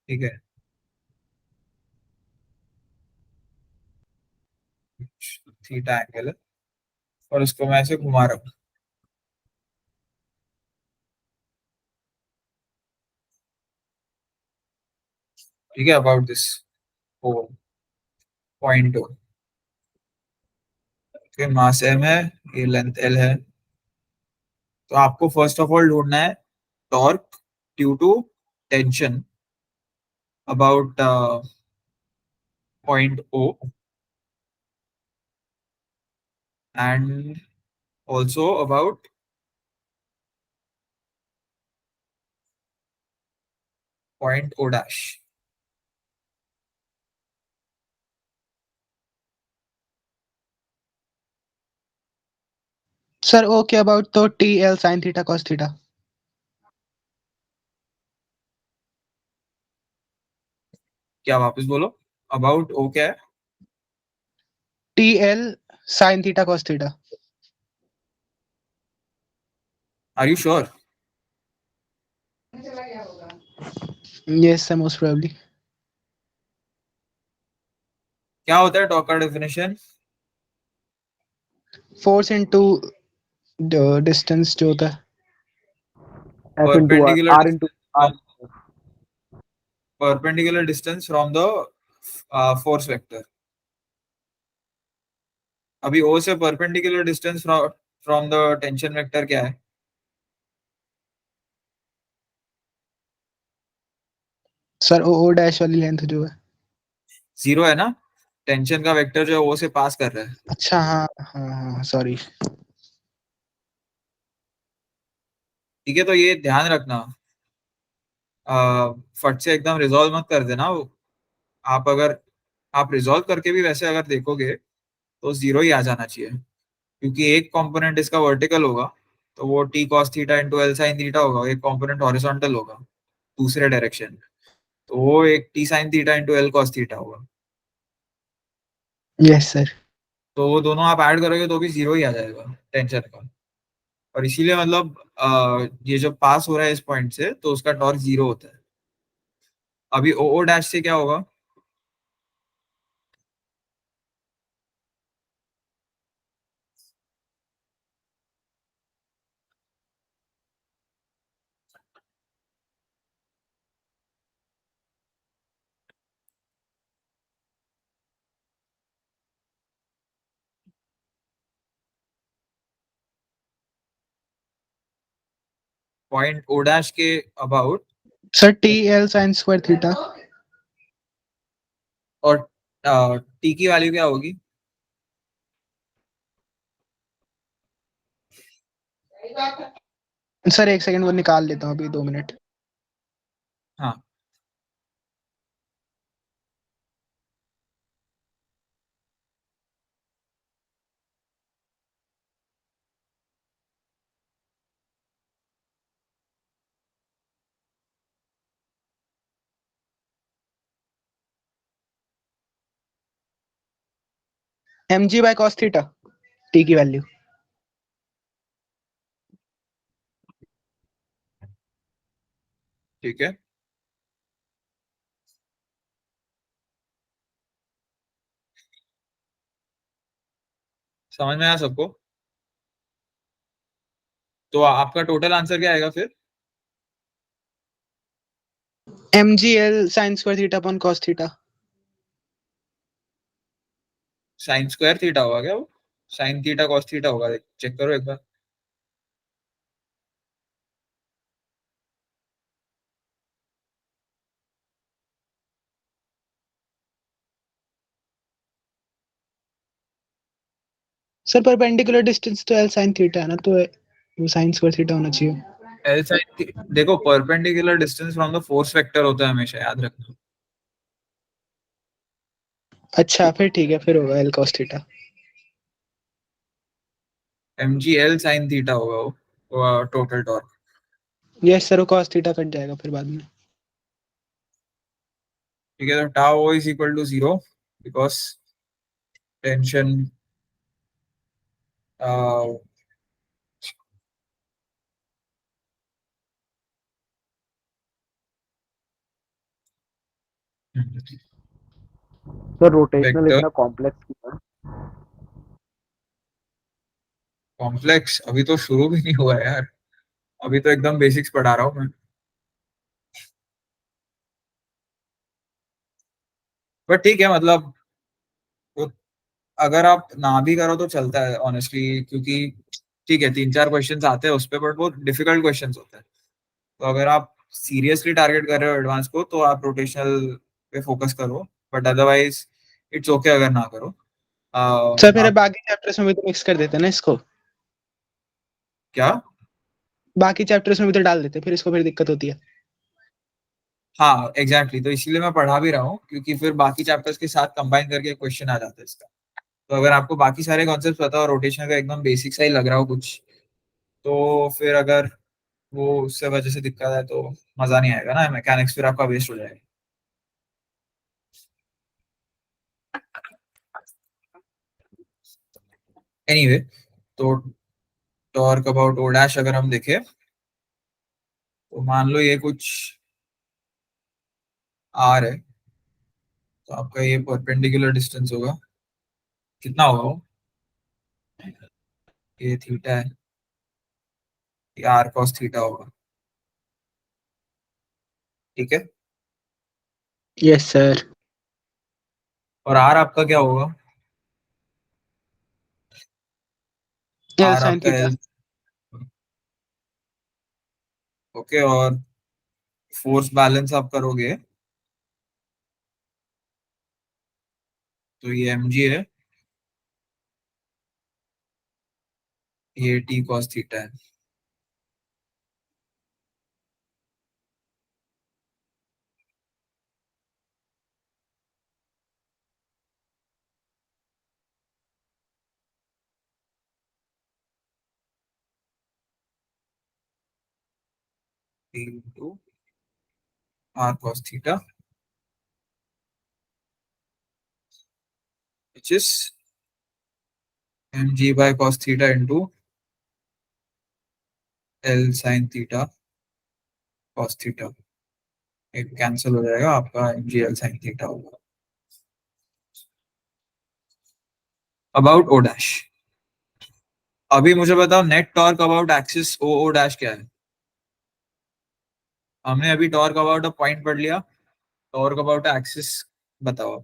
ठीक है, थीटा एंगल है, और उसको मैं ऐसे घुमा रहा हूँ, ठीक है, about this point O, mass m है, ये लेंथ l है। तो आपको फर्स्ट ऑफ ऑल ढूंढना है torque due to tension about point O, and also about point O dash. Sir O क्या अबाउट तो T L sine theta cos theta. क्या, वापस बोलो, अबाउट ओ क्या है? T L sine theta cos theta. Are you sure? Yes sir most probably. क्या होता है टॉर्क का डेफिनेशन? फोर्स इनटू डिस्टेंस जो होता है। F into R, perpendicular R into distance R. From perpendicular distance from the force vector. अभी ओ से perpendicular distance from the tension vector क्या है? सर ओ ओ डैश वाली लेंथ जो है। जीरो है ना, टेंशन का वेक्टर जो है ओ से पास कर रहा है। अच्छा हाँ हाँ हाँ सॉरी। ठीक है, तो ये ध्यान रखना, फट से एकदम रिजॉल्व मत कर देना। आप अगर आप रिजॉल्व करके भी वैसे अगर देखोगे तो जीरो ही आ जाना चाहिए, क्योंकि एक कंपोनेंट इसका वर्टिकल होगा, तो वो T cos theta into L sine theta होगा, एक कॉम्पोनेंट हॉरिजॉन्टल होगा दूसरे डायरेक्शन में, तो वो एक T sine theta into L cos theta होगा। Yes sir. तो वो दोनों आप ऐड करोगे तो भी जीरो ही आ जाएगा टेंशन का। और इसीलिए मतलब ये जब पास हो रहा है इस पॉइंट से तो उसका टॉर्क जीरो होता है। अभी ओ ओ डैश से क्या होगा? पॉइंट ओ डैश के about. Sir T L sine square theta. और टी की वैल्यू क्या होगी? सर एक सेकंड वो निकाल लेता हूँ अभी 2 मिनट। हाँ, m g by cos theta t की वैल्यू। ठीक है, समझ में आया सबको? तो आपका टोटल आंसर क्या आएगा फिर? M g l sine square theta upon cos theta. Sine square theta होगा क्या वो? साइन थीटा कॉस थीटा होगा, चेक करो एक बार। सर परपेंडिकुलर डिस्टेंस तो एल साइन थीटा है ना, तो वो साइन स्क्वायर थीटा होना चाहिए। एल साइन, देखो perpendicular distance from the force vector होता है हमेशा, याद रखना। अच्छा फिर ठीक है, फिर होगा l cos theta. M g l sine theta होगा वो टोटल टॉर्क। यस सर, वो कॉस थीटा कट जाएगा फिर बाद में। ठीक है, तो tau is equal to zero because tension sir rotational vector इतना कॉम्प्लेक्स क्यों है? कॉम्प्लेक्स अभी तो शुरू भी नहीं हुआ है यार, अभी तो एकदम बेसिक्स पढ़ा रहा हूँ मैं। बट ठीक है, मतलब वो अगर आप ना भी करो तो चलता है ऑनेस्टली, क्योंकि ठीक है 3-4 क्वेश्चंस आते हैं उस पे, बट वो डिफिकल्ट क्वेश्चंस होते हैं। तो अगर आप सीरियसली टारगेट कर रहे हो एडवांस को तो आप रोटेशनल पे फोकस करो, बट अदरवाइज इट्स ओके अगर ना करो। सर मेरे आप बाकी चैप्टर्स में भी तो मिक्स कर देते ना इसको। क्या? बाकी चैप्टर्स में भी तो डाल देते, फिर इसको फिर दिक्कत होती है। हाँ एग्जैक्टली, तो इसीलिए मैं पढ़ा भी रहा हूँ, क्योंकि फिर बाकी चैप्टर्स के साथ कंबाइन करके क्वेश्चन आ जाता है इसका। तो अगर आपको बाकी सारे कॉन्सेप्ट पता हो, रोटेशन का एकदम बेसिक सा ही लग रहा हो कुछ, तो फिर अगर वो उससे वजह से दिक्कत है तो मजा नहीं आएगा ना, मैकेनिक्स फिर आपका वेस्ट हो जाएगा। एनीवे, तो टॉर्क अबाउट ओ डैश अगर हम देखें तो मान लो ये कुछ आर है, तो आपका ये परपेंडिकुलर डिस्टेंस होगा, कितना होगा वो? ये थीटा है, ये आर कॉस थीटा होगा। ठीक है, यस सर। और आर आपका क्या होगा? एल आर साइन आपका थीटा। एल। ओके, और फोर्स बैलेंस आप करोगे तो ये एम जी है, ये टी कॉस थीटा है। t into r cos theta, which is mg by cos theta into l sin theta cos theta. एक कैंसिल हो जाएगा, आपका mg l sin theta होगा. अबाउट o डैश, अभी मुझे बताओ net torque about axis o dash क्या है. हमने अभी टॉर्क अबाउट अ पॉइंट पढ़ लिया, टॉर्क अबाउट एक्सिस बताओ.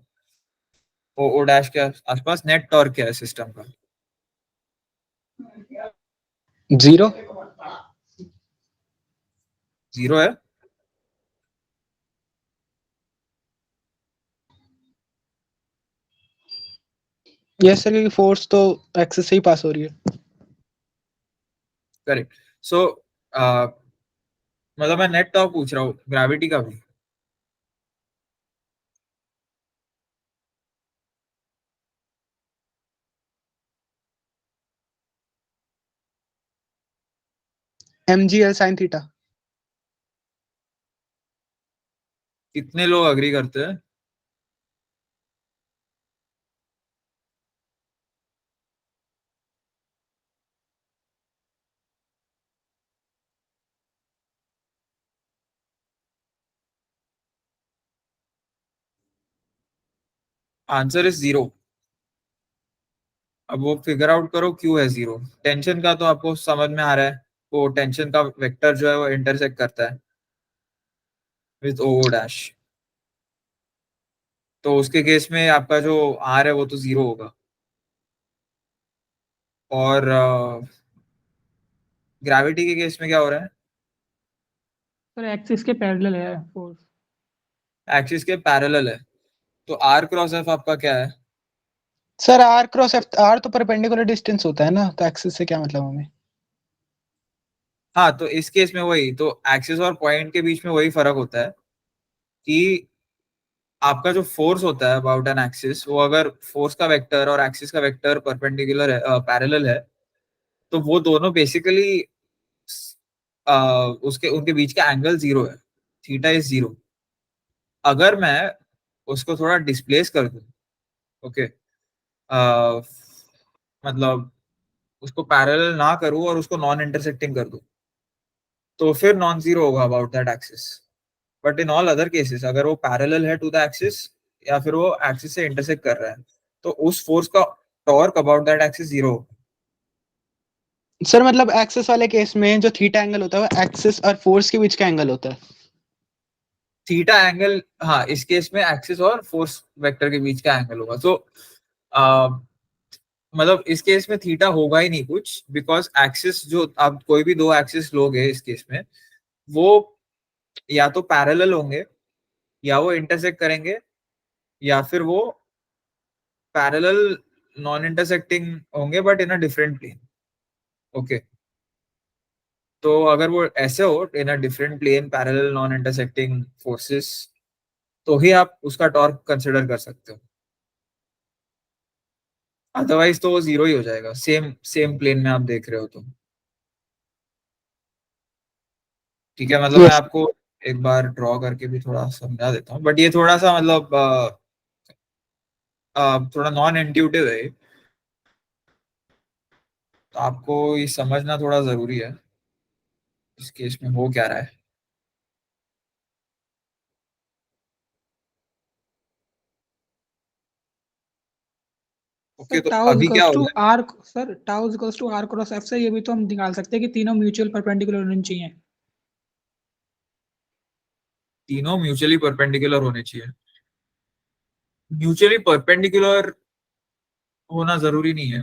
ओ डैश के आसपास नेट टॉर्क क्या है सिस्टम का? 0. 0 है. यस सर, क्योंकि फोर्स तो एक्सिस से ही पास हो रही है. करेक्ट. सो मतलब मैं नेट टॉर्क पूछ रहा हूँ, ग्रेविटी का भी. mg l sin theta. कितने लोग अग्री करते हैं? Answer is 0. अब वो फिगर आउट करो क्यों है 0. टेंशन का तो आपको समझ में आ रहा है, वो टेंशन का वेक्टर जो है वो इंटरसेक्ट करता है विद ओ डैश. तो उसके केस में आपका जो आर है वो तो 0 होगा. और ग्रेविटी के केस में क्या हो रहा है? सर एक्सिस के पैरेलल है फोर्स. एक्सिस के पैरेलल है. तो आर क्रॉस एफ आपका क्या है? Sir r cross f, r तो परपेंडिकुलर डिस्टेंस होता है ना, तो एक्सिस से क्या मतलब हमें. हाँ, तो इस केस में वही, तो एक्सिस और पॉइंट के बीच में वही फर्क होता है कि आपका जो फोर्स होता है अबाउट एन एक्सिस, वो अगर फोर्स का वेक्टर और एक्सिस का वेक्टर परपेंडिकुलर है, पैरेलल है, तो वो दोनों बेसिकली उसके उनके बीच का एंगल 0 है. Theta is 0. अगर मैं उसको थोड़ा डिस्प्लेस कर दूं, ओके, मतलब उसको पैरेलल ना करूं और उसको नॉन इंटरसेक्टिंग कर दूं, तो फिर नॉन जीरो होगा about that axis. But in all other cases अगर वो पैरेलल है टू द एक्सिस या फिर वो एक्सिस से इंटरसेक्ट कर रहा है, तो उस फोर्स का torque about that axis 0. Sir मतलब एक्सिस वाले केस में जो थीटा एंगल होता है वो एक्सिस और फोर्स के बीच का एंगल होता है. थीटा एंगल, हाँ, इस केस में एक्सिस और फोर्स वेक्टर के बीच का एंगल होगा. तो मतलब इस केस में थीटा होगा ही नहीं कुछ, बिकॉज एक्सिस जो आप कोई भी दो एक्सिस लोगे इस केस में, वो या तो पैरेलल होंगे, या वो इंटरसेक्ट करेंगे, या फिर वो पैरेलल नॉन इंटरसेक्टिंग होंगे but in a different plane. Okay, तो अगर वो ऐसे हो in a different plane, parallel non intersecting forces, तो ही आप उसका टॉर्क कंसिडर कर सकते हो. अदरवाइज तो वो 0 ही हो जाएगा, सेम सेम प्लेन में आप देख रहे हो तो. ठीक है, मतलब मैं Yes. आपको एक बार ड्रॉ करके भी थोड़ा समझा देता हूँ, बट ये थोड़ा सा मतलब थोड़ा नॉन इंट्यूटिव है, तो आपको ये समझना थोड़ा जरूरी है इस केस में हो क्या रहा है. सर ओके, तो टाउ अभी क्या इक्वल्स हो टू रहा है? R, sir tau equals to r cross f से ये भी तो हम निकाल सकते हैं कि तीनों म्यूचुअल परपेंडिकुलर होने चाहिए. तीनों म्यूचुअली परपेंडिकुलर होने चाहिए. म्यूचुअली परपेंडिकुलर होना जरूरी नहीं है,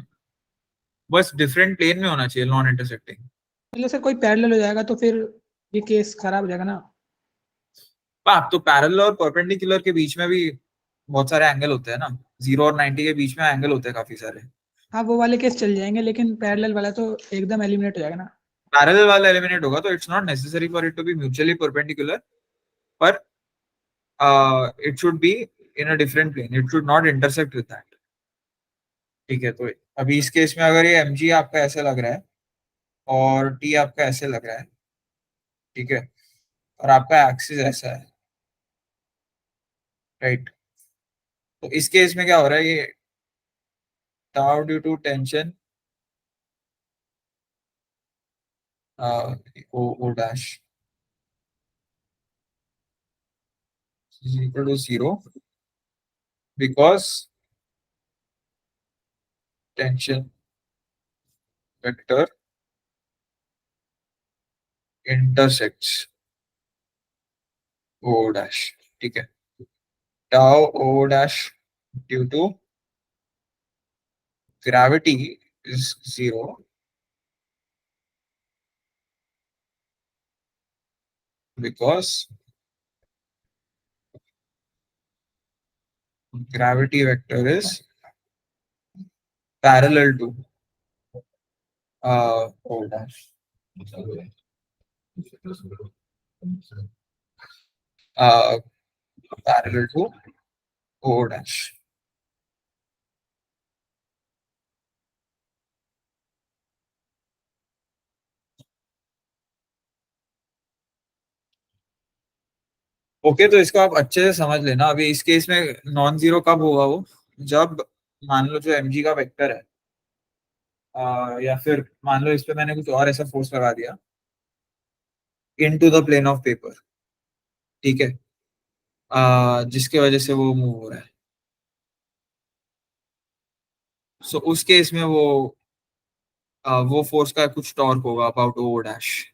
बस डिफरेंट प्लेन में होना चाहिए, नॉन इंटरसेक्टिंग. मतलब सर कोई पैरेलल हो जाएगा तो फिर ये केस खराब हो जाएगा ना. आप तो पैरेलल और परपेंडिकुलर के बीच में भी बहुत सारे एंगल होते हैं ना. 0 और 90 के बीच में एंगल होते हैं काफी सारे. हाँ वो वाले केस चल जाएंगे, लेकिन पैरेलल वाला तो एकदम एलिमिनेट हो जाएगा ना. पैरेलल वाला एलिमिनेट होगा, तो it's not necessary for it to be mutually perpendicular, पर it should be in a different plane, it should not intersect with that. ठीक है, तो अभी इस केस में अगर ये mg आपका ऐसे लग रहा है और t आपका ऐसे लग रहा है, ठीक है, और आपका एक्सिस ऐसा है, राइट? तो इस केस में क्या हो रहा है, ये tau due to tension O dash is equal to 0 because tension vector intersects o dash, ठीक है? Tau O dash due to gravity is 0 because gravity vector is parallel to O dash. Uh, Parallel to O dash. Okay, तो इसको आप अच्छे से समझ लेना। अभी इस केस में नॉन जीरो कब होगा वो, जब मान लो जो mg का वेक्टर है, या फिर मान लो इस पे मैंने कुछ और ऐसा फोर्स लगा दिया into the plane of paper, ठीक है, जिसके वजह से वो मूव हो रहा है। सो उस केस में वो फोर्स का कुछ टॉर्क होगा about O dash.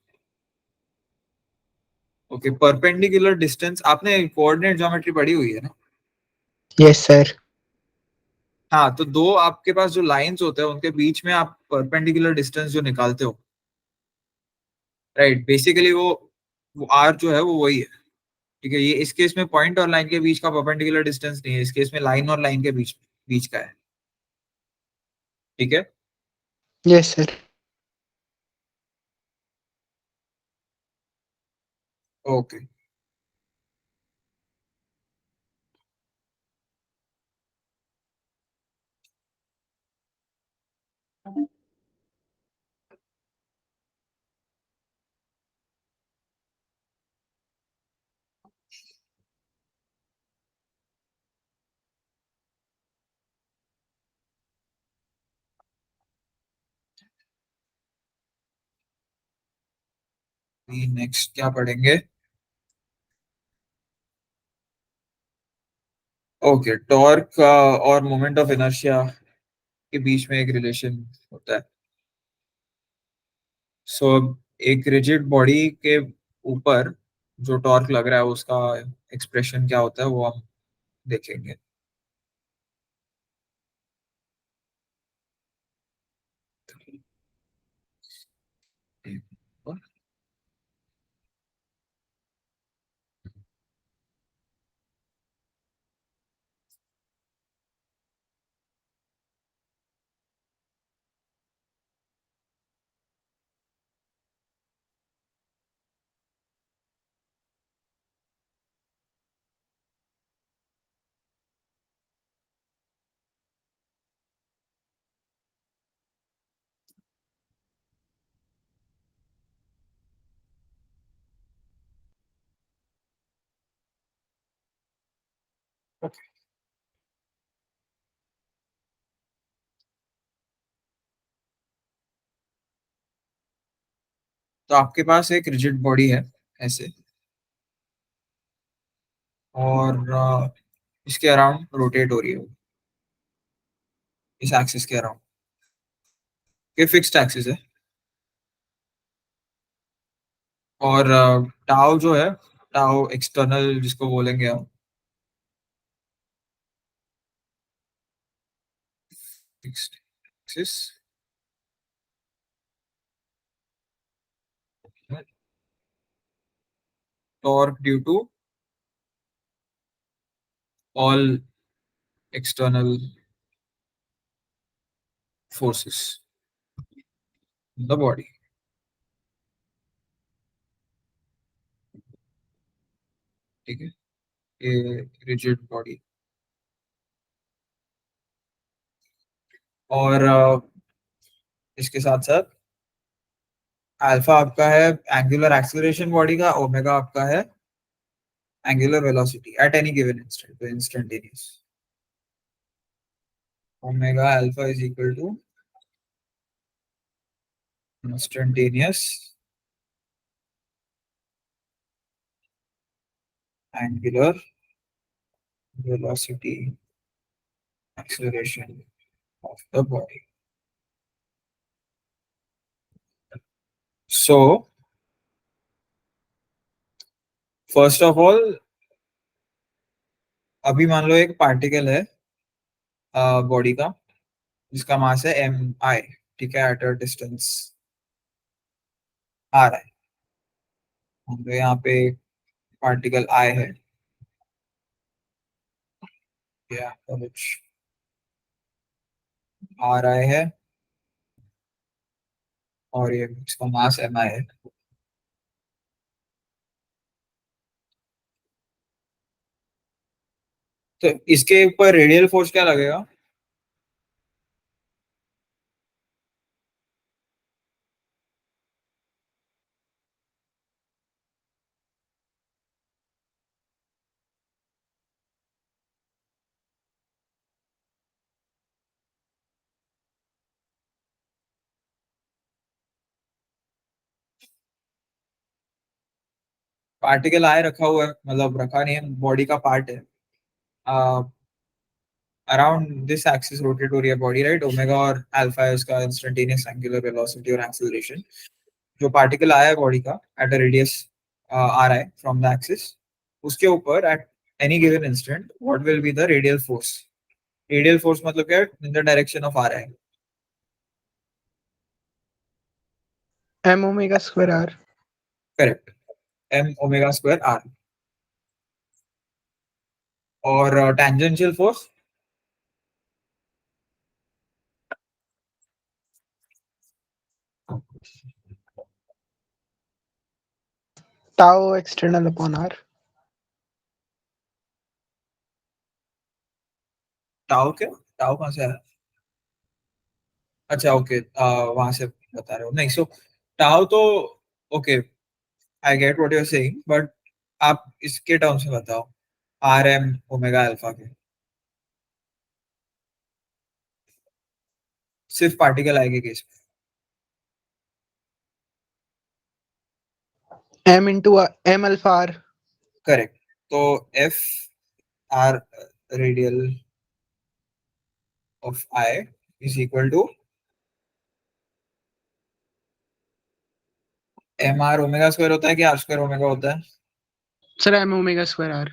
Okay, perpendicular distance आपने कोऑर्डिनेट ज्योमेट्री पढ़ी हुई है ना? Yes sir. हाँ, तो दो आपके पास जो लाइंस होते हैं उनके बीच में आप परपेंडिकुलर डिस्टेंस जो निकालते हो, राइट, बेसिकली वो आर जो है वो वही है, ठीक है? ये इस केस में पॉइंट और लाइन के बीच का परपेंडिकुलर डिस्टेंस नहीं है, इस केस में लाइन और लाइन के बीच बीच का है, ठीक है? Yes sir. ओके, नेक्स्ट क्या पढ़ेंगे? ओके, टॉर्क और मोमेंट ऑफ इनर्शिया के बीच में एक रिलेशन होता है। सो एक रिजिड बॉडी के ऊपर जो टॉर्क लग रहा है उसका एक्सप्रेशन क्या होता है वो हम देखेंगे। तो आपके पास एक रिजिड बॉडी है ऐसे, और इसके अराउंड रोटेट हो रही है वो, इस एक्सिस के अराउंड। ये फिक्स्ड एक्सिस है, और टाउ जो है, टाउ एक्सटर्नल जिसको बोलेंगे हम, fixed axis, torque due to all external forces in the body, ठीक है? ये रिजिड बॉडी, और इसके साथ साथ अल्फा आपका है एंगुलर एक्सेलरेशन बॉडी का, ओमेगा आपका है angular velocity at any given instant, तो instantaneous. Omega alpha is equal to instantaneous angular velocity acceleration of the body. So first of all, अभी मान लो एक पार्टिकल है बॉडी का जिसका मास है mi, ठीक है, एट अ डिस्टेंस r है। मान लो यहाँ पे पार्टिकल I है, या कुछ ri है और ये इसका मास mi है। तो इसके ऊपर रेडियल फोर्स क्या लगेगा? पार्टिकल I रखा हुआ है, मतलब रखा नहीं है, बॉडी का पार्ट है। अराउंड दिस एक्सिस रोटेट हो रही है बॉडी, राइट? ओमेगा और अल्फा है उसका इंस्टेंटेनियस एंगुलर वेलोसिटी और एक्सेलरेशन। जो पार्टिकल आया है बॉडी का at a radius r i from the axis, उसके ऊपर at any given instant what will be the radial force? Radial force मतलब क्या? In the direction of r i. m omega square r. Correct, m omega square r. और tangential force tau external upon r. Tau क्या? Tau कहाँ से आया? अच्छा okay, वहां से बता रहे हो नहीं। सो टाउ तो okay, I get what you are saying, but आप इसके टर्म्स में बताओ, आर एम ओमेगा अल्फा के, सिर्फ पार्टिकल आएगी केस में। m into m alpha r. Correct, तो f r radial of i is equal to m r omega square होता है कि आर स्क्वायर ओमेगा होता है? Sir, m omega square r.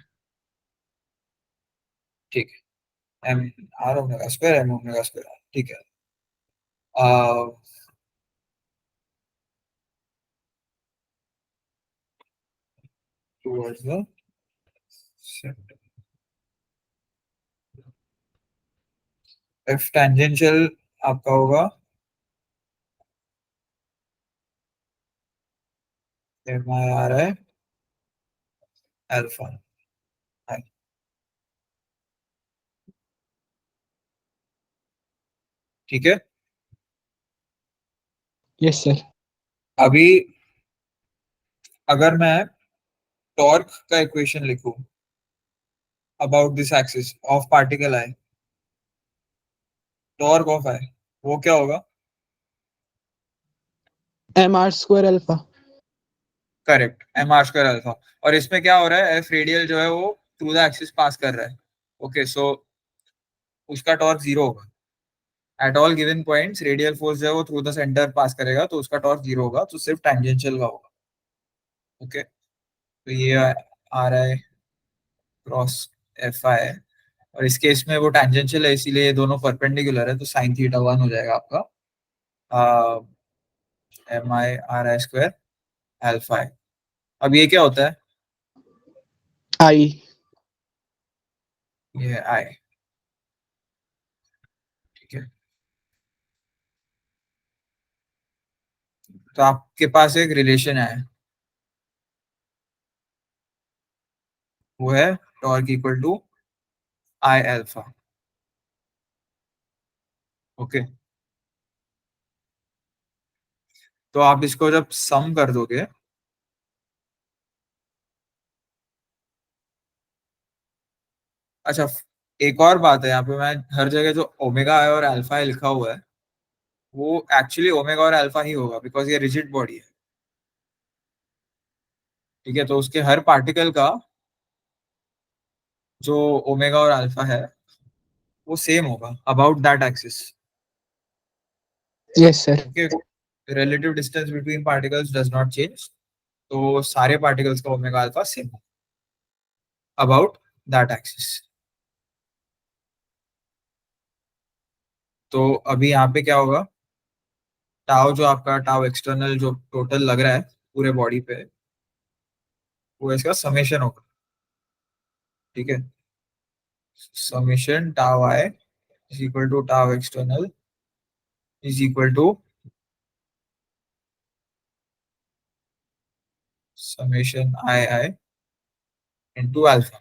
ठीक है, m r omega square, m omega square, ठीक है। Towards the centre, f tangential आपका होगा m i r i alpha i, ठीक है। Yes, sir. अभी अगर मैं टॉर्क का इक्वेशन लिखूं about this axis of particle i, torque of i, वो क्या होगा? m r square alpha. Correct, m are square alpha. और इसमें क्या हो रहा है? एफ रेडियल जो है वो थ्रू द एक्सिस पास कर रहा है। ओके, सो उसका टॉर्क जीरो होगा at all given points. Radial force जो है वो थ्रू द सेंटर पास करेगा, तो उसका टॉर्क जीरो होगा, तो सिर्फ टेंजेंशियल का होगा। ओके, तो ये आ रहा है क्रॉस एफ आई है, और इस केस में वो टेंजेंशियल है, इसीलिए ये दोनों परपेंडिकुलर है, तो साइन थीटा 1 हो जाएगा आपका m i r i square alpha है। अब ये क्या होता है? I. ये आई, ठीक है। तो आपके पास एक रिलेशन है, वो है torque equal to I alpha. Okay, तो आप इसको जब सम कर दोगे, अच्छा एक और बात है यहाँ पे, मैं हर जगह जो ओमेगा है और अल्फा है लिखा हुआ है, वो एक्चुअली ओमेगा और अल्फा ही होगा, बिकॉज ये रिजिड बॉडी है। ठीक है, तो उसके हर पार्टिकल का जो ओमेगा और अल्फा है वो सेम होगा about that axis. Yes sir. Okay, relative distance between particles does not change, तो सारे पार्टिकल्स का ओमेगा अल्फा सेम होगा अबाउट दैट एक्सिस। तो अभी यहाँ पे क्या होगा, टाउ जो आपका टाउ एक्सटर्नल जो टोटल लग रहा है पूरे बॉडी पे, वो इसका समेशन होगा। ठीक है, summation tau i is equal to tau external is equal to summation I i into alpha.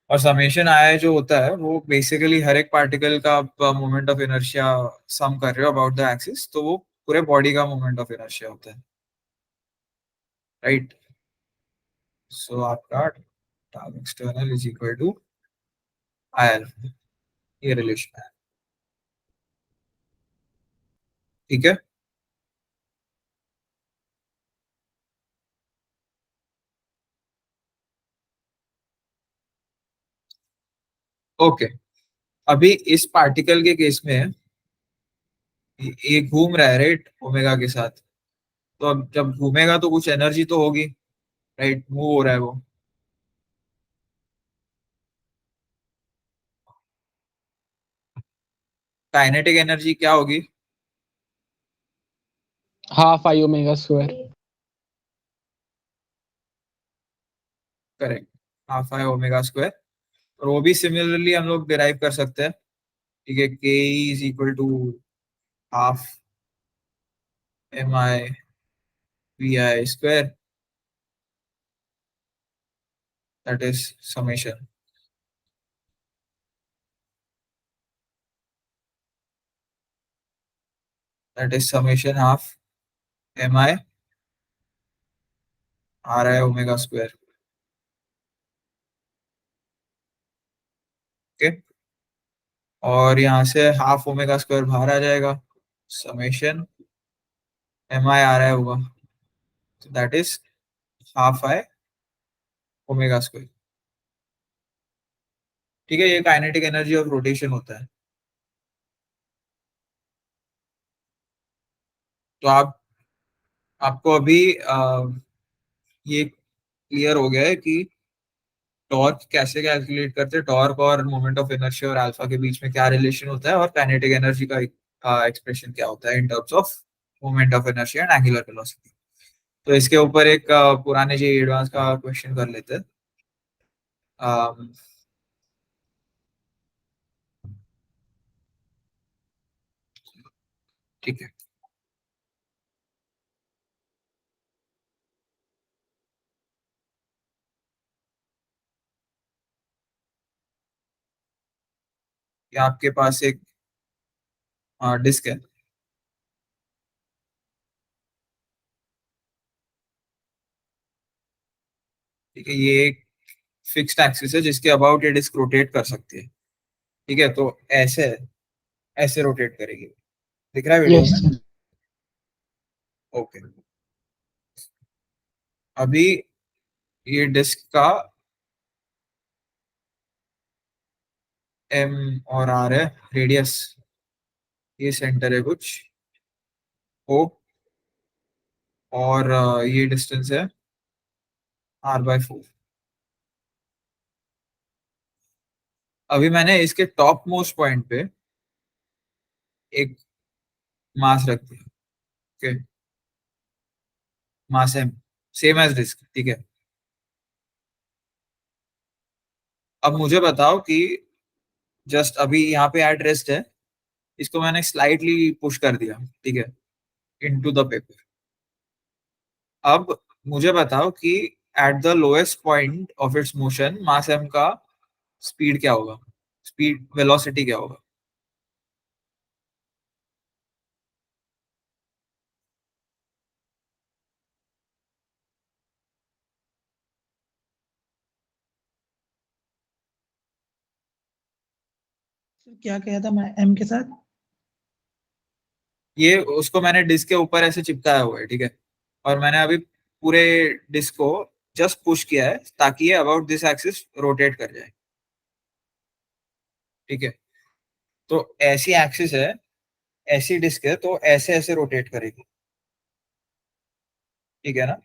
और समेशन आई जो होता है वो बेसिकली हर एक पार्टिकल का आप मोमेंट ऑफ इनर्शिया सम कर रहे हो अबाउट द एक्सिस, तो वो पूरे बॉडी का मोमेंट ऑफ इनर्शिया होता है, राइट। सो आपका tau external is equal to I alpha, ये रिलेशन है। ठीक है, ओके। अभी इस पार्टिकल के केस में ये घूम रहा है राइट ओमेगा के साथ, तो अब जब घूमेगा तो कुछ एनर्जी तो होगी, राइट, मूव हो रहा है वो। काइनेटिक एनर्जी क्या होगी? Half I omega square. Correct, half I omega square. और वो भी सिमिलरली हम लोग डिराइव कर सकते हैं। ठीक है, K is equal to half m i v i square, that is summation, that is summation half m i r i omega square. Okay, और यहाँ से हाफ ओमेगा स्क्वायर बाहर आ जाएगा, summation m i r i होगा, that is half I omega square. ठीक है, ये काइनेटिक एनर्जी ऑफ रोटेशन होता है। तो आपको अभी ये क्लियर हो गया है कि टॉर्क कैसे कैलकुलेट करते हैं, टॉर्क और मोमेंट ऑफ इनर्शिया और अल्फा के बीच में क्या रिलेशन होता है, और काइनेटिक एनर्जी का एक्सप्रेशन क्या होता है in terms of moment of inertia and angular velocity. तो इसके ऊपर एक पुराने जे एडवांस का क्वेश्चन कर लेते हैं। अम, ठीक है, ये आपके पास एक डिस्क है। ठीक है, ये एक फिक्स्ड एक्सिस है जिसके अबाउट ये डिस्क रोटेट कर सकती है। ठीक है, तो ऐसे ऐसे रोटेट करेगी, दिख रहा है वीडियो यस में? सर। ओके, अभी ये डिस्क का एम और आर है रेडियस, ये सेंटर है कुछ ओ, और ये डिस्टेंस है r/4। अभी मैंने इसके टॉप मोस्ट पॉइंट पे एक मास रख दिया। ओके, मास एम सेम एज डिस्क। ठीक है, अब मुझे बताओ कि जस्ट अभी यहाँ पे एट रेस्ट है, इसको मैंने स्लाइटली पुश कर दिया, ठीक है, इनटू द पेपर। अब मुझे बताओ कि at the lowest point of its motion mass m का स्पीड क्या होगा, स्पीड वेलोसिटी क्या होगा? क्या कहा था मैं एम के साथ? ये उसको मैंने डिस्क के ऊपर ऐसे चिपकाया हुआ है, ठीक है, और मैंने अभी पूरे डिस्क को जस्ट पुश किया है ताकि ये अबाउट दिस एक्सिस रोटेट कर जाए, ठीक है। तो ऐसी एक्सिस है, ऐसी डिस्क है, तो ऐसे ऐसे रोटेट करेगी, ठीक है ना,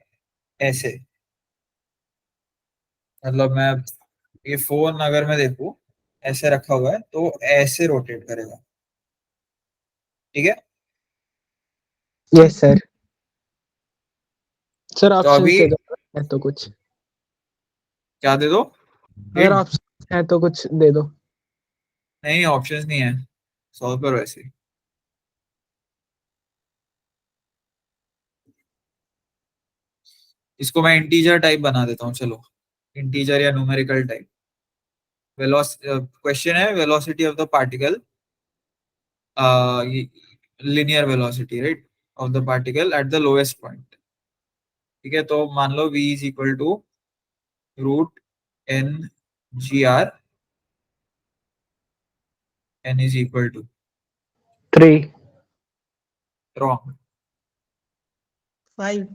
ऐसे। मतलब मैं ये फोन अगर मैं देखूं ऐसे रखा हुआ है तो ऐसे रोटेट करेगा, ठीक है। Yes sir. सर तो ऑप्शंस अभी दे दो है तो कुछ, क्या दे दो? अगर हिंट? ऑप्शन है तो कुछ दे दो। नहीं, ऑप्शंस नहीं है, सॉल्व करो ऐसे ही। इसको मैं इंटीजर टाइप बना देता हूँ, चलो, इंटीजर या न्यूमेरिकल टाइप। क्वेश्चन है velocity of the particle, linear velocity, right, of the particle at the lowest point, ठीक है। तो मान लो v इज इक्वल टू root n g r, n is equal to 3। Wrong. 5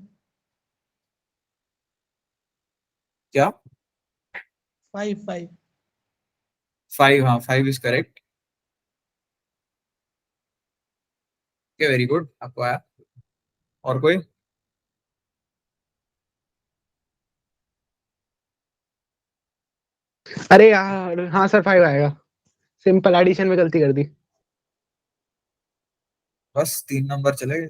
क्या? 5 5, हाँ 5 is correct. Okay, very good, आपको आया। और कोई? अरे यार हाँ सर 5 आएगा, सिंपल एडिशन में गलती कर दी। बस 3 नंबर चले गए।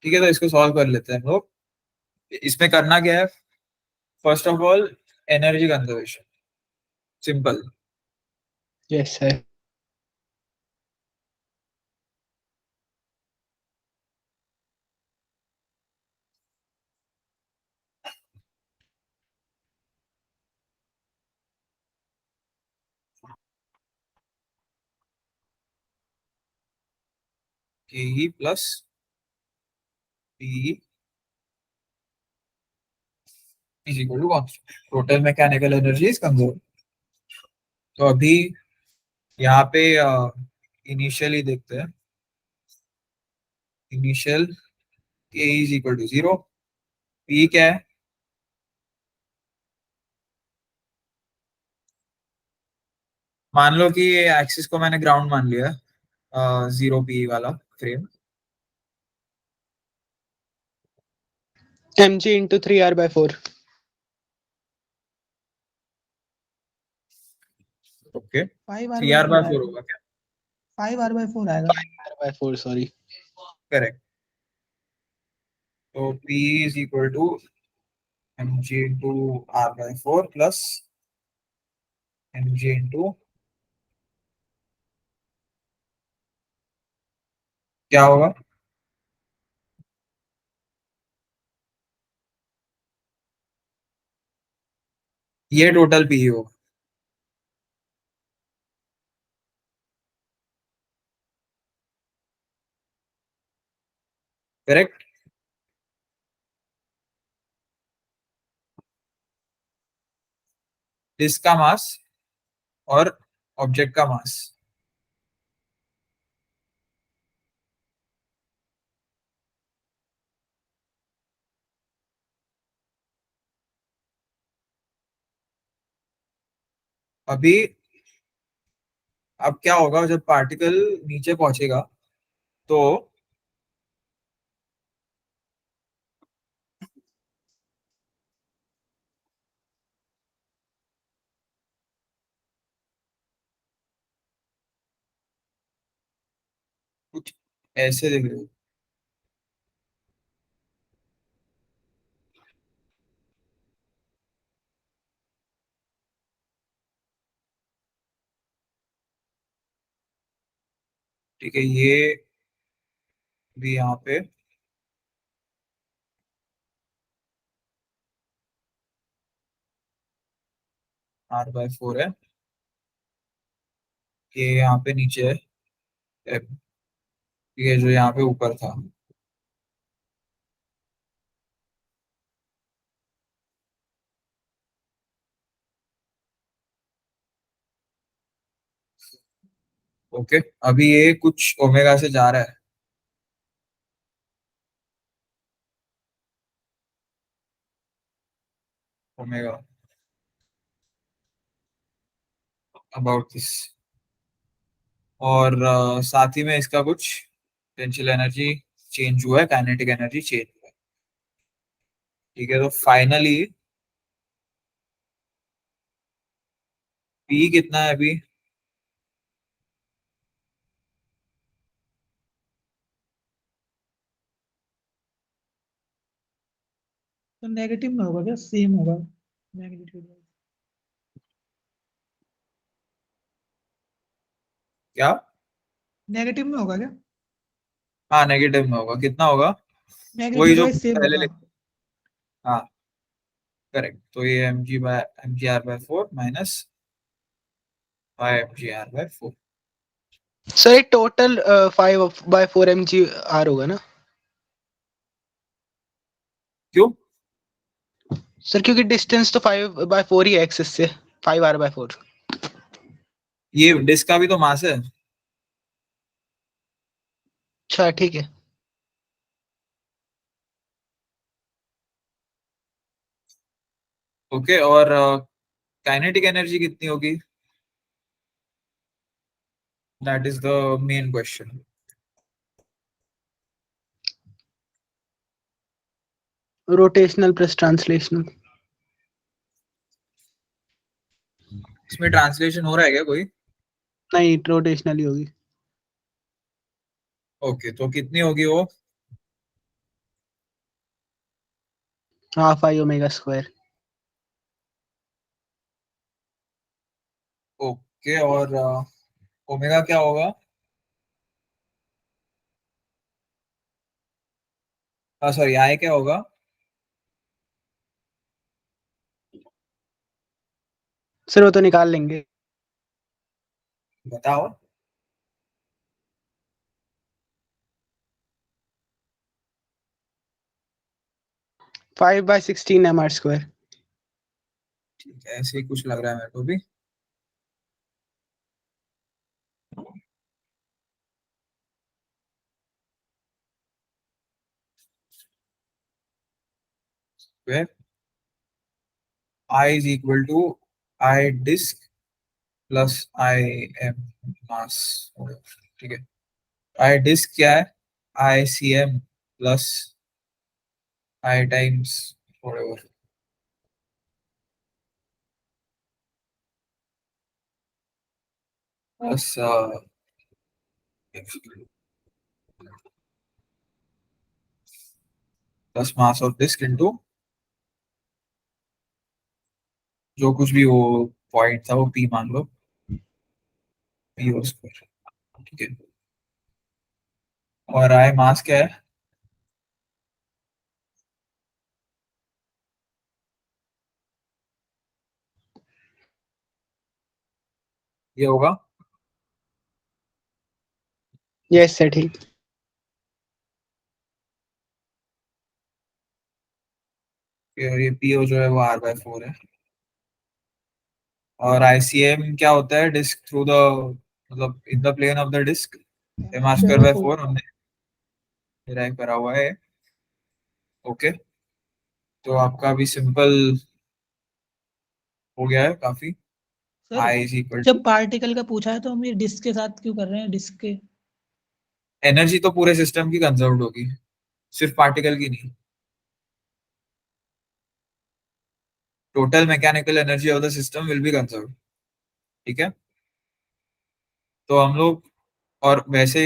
ठीक है, तो इसको सॉल्व कर लेते हैं हम लोग। इसमें करना क्या है? First of all, energy conservation, simple. Yes sir. K E plus P is equal to constant, total mechanical energy is conserve. तो अभी यहाँ पे इनिशियली देखते हैं, इनिशियल के इज इक्वल टू 0, पी क्या है? मान लो कि ये एक्सिस को मैंने ग्राउंड मान लिया, 0 पी वाला फ्रेम। mg इंटू 3r/4। Okay, 5 r three by r by four four आएगा। होगा क्या? 5 आर बाई 4 आएगा। r/4 sorry. करेक्ट। तो p is equal to m g into r by four plus m g into, क्या होगा? ये टोटल पी होगा, करेक्ट। डिस्क का मास और ऑब्जेक्ट का मास। अभी अब क्या होगा जब पार्टिकल नीचे पहुंचेगा, तो कुछ ऐसे दिख रहे हो, ठीक है। ये भी यहाँ पे r/4 है, ये यहाँ पे नीचे है, ये जो यहाँ पे ऊपर था। ओके, अभी ये कुछ ओमेगा से जा रहा है, ओमेगा अबाउट दिस, और साथ ही में इसका कुछ पोटेंशियल एनर्जी चेंज हुआ है, काइनेटिक एनर्जी चेंज हुआ है। ठीक है, तो फाइनली पी कितना है अभी? तो नेगेटिव में होगा क्या, सेम होगा मैग्नीट्यूड? क्या? नेगेटिव में होगा क्या? हाँ, नेगेटिव में होगा, कितना होगा? वही मैग्नीट्यूड जो वाइज सेम पहले होगा। हाँ, करेक्ट, तो ये mg/4 माइनस 5 mg/4। सर ये टोटल 5/4 mg/r होगा ना क्यों? सर, क्योंकि डिस्टेंस तो 5/4 ही है एक्सिस से, 5r/4। ये डिस्क का भी तो मास है। अच्छा ठीक है। ओके, और काइनेटिक एनर्जी कितनी होगी? That is the main question. Rotational plus translational. इसमें ट्रांसलेशन हो रहा है क्या कोई? नहीं, रोटेशनल ही होगी। ओके, तो कितनी होगी वो? Half I omega square. Okay, और ओमेगा क्या होगा? सॉरी, आई क्या होगा? सर वो तो निकाल लेंगे। बताओ। 5/16 mr²। ठीक है, ऐसे ही कुछ लग रहा है मेरे को भी। where I is equal to I disk plus I m mass। ठीक है, I disk क्या है? I cm plus I times whatever plus plus mass of disk into जो कुछ भी वो पॉइंट था वो p मान लो, p हो स्क्वायर। ठीक है, और I मास क्या है? ये होगा, यस सर, ठीक। और ये p जो है वो r/4 है। और ICM क्या होता है? डिस्क थ्रू द, मतलब in the plane of the disc, m r²/4 हमने डिराइव करा हुआ है। ओके, तो आपका भी सिंपल हो गया है काफी। सर आई इज इक्वल जब टू, पार्टिकल का पूछा है तो हम ये डिस्क के साथ क्यों कर रहे हैं, डिस्क के? एनर्जी तो पूरे सिस्टम की कंजर्व होगी, सिर्फ पार्टिकल की नहीं। Total mechanical energy of the system will be conserve. ठीक है, तो हम लोग, और वैसे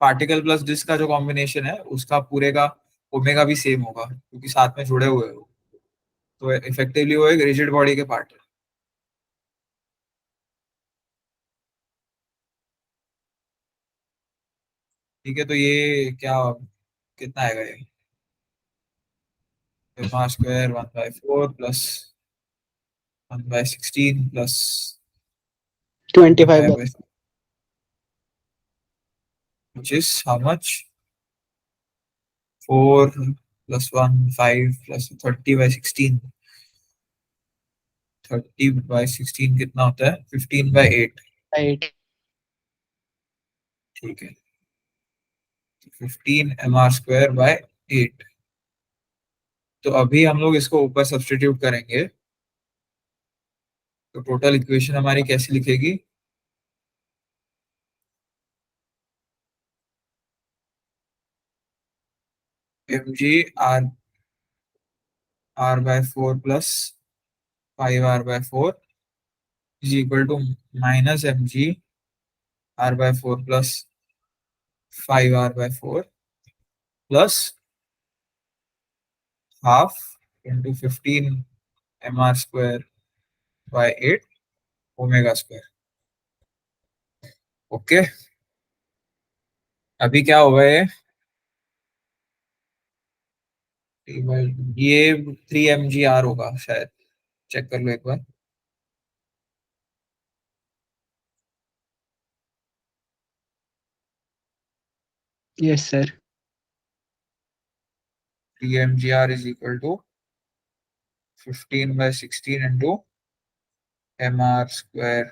पार्टिकल प्लस डिस्क का जो कॉम्बिनेशन है उसका पूरे का ओमेगा भी सेम होगा, क्योंकि साथ में जुड़े हुए हो, तो इफेक्टिवली वो एक रिजिड बॉडी के पार्ट है। ठीक है, तो ये क्या कितना आएगा ये? mr square 1/4 plus 1/16 plus 25 25 by, which is how much? 4 plus 1 5 plus 30/16. 30/16 कितना होता है? 15/8। 8। ठीक है, 15 mr square by 8। तो अभी हम लोग इसको ऊपर सब्स्टिट्यूट करेंगे, तो टोटल इक्वेशन हमारी कैसी लिखेगी? mg r/4 plus 5r/4 is equal to minus mg r/4 plus 5r/4 plus half into 15 mr square by 8 omega square। Okay, अभी क्या होगा ये 3 mg r होगा शायद, चेक कर लो एक बार। Yes sir. 3 mg r is equal to 15/16 into mr square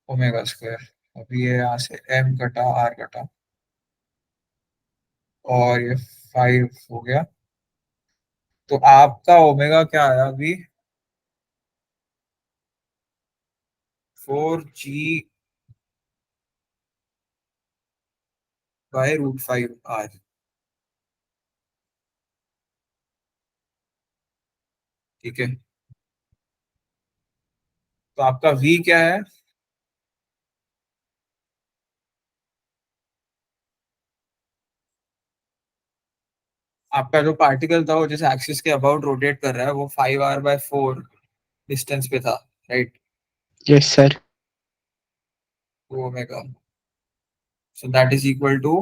omega square. अभी ये यहाँ से m कटा r कटा और ये 5 हो गया। तो आपका ओमेगा क्या आया अभी? 4g bye √5r। ठीक है, तो आपका v क्या है? आपका जो पार्टिकल था वो जैसे एक्सिस के अबाउट रोटेट कर रहा है, वो 5r/4 डिस्टेंस पे था, राइट? Yes sir. तो omega, so that is equal to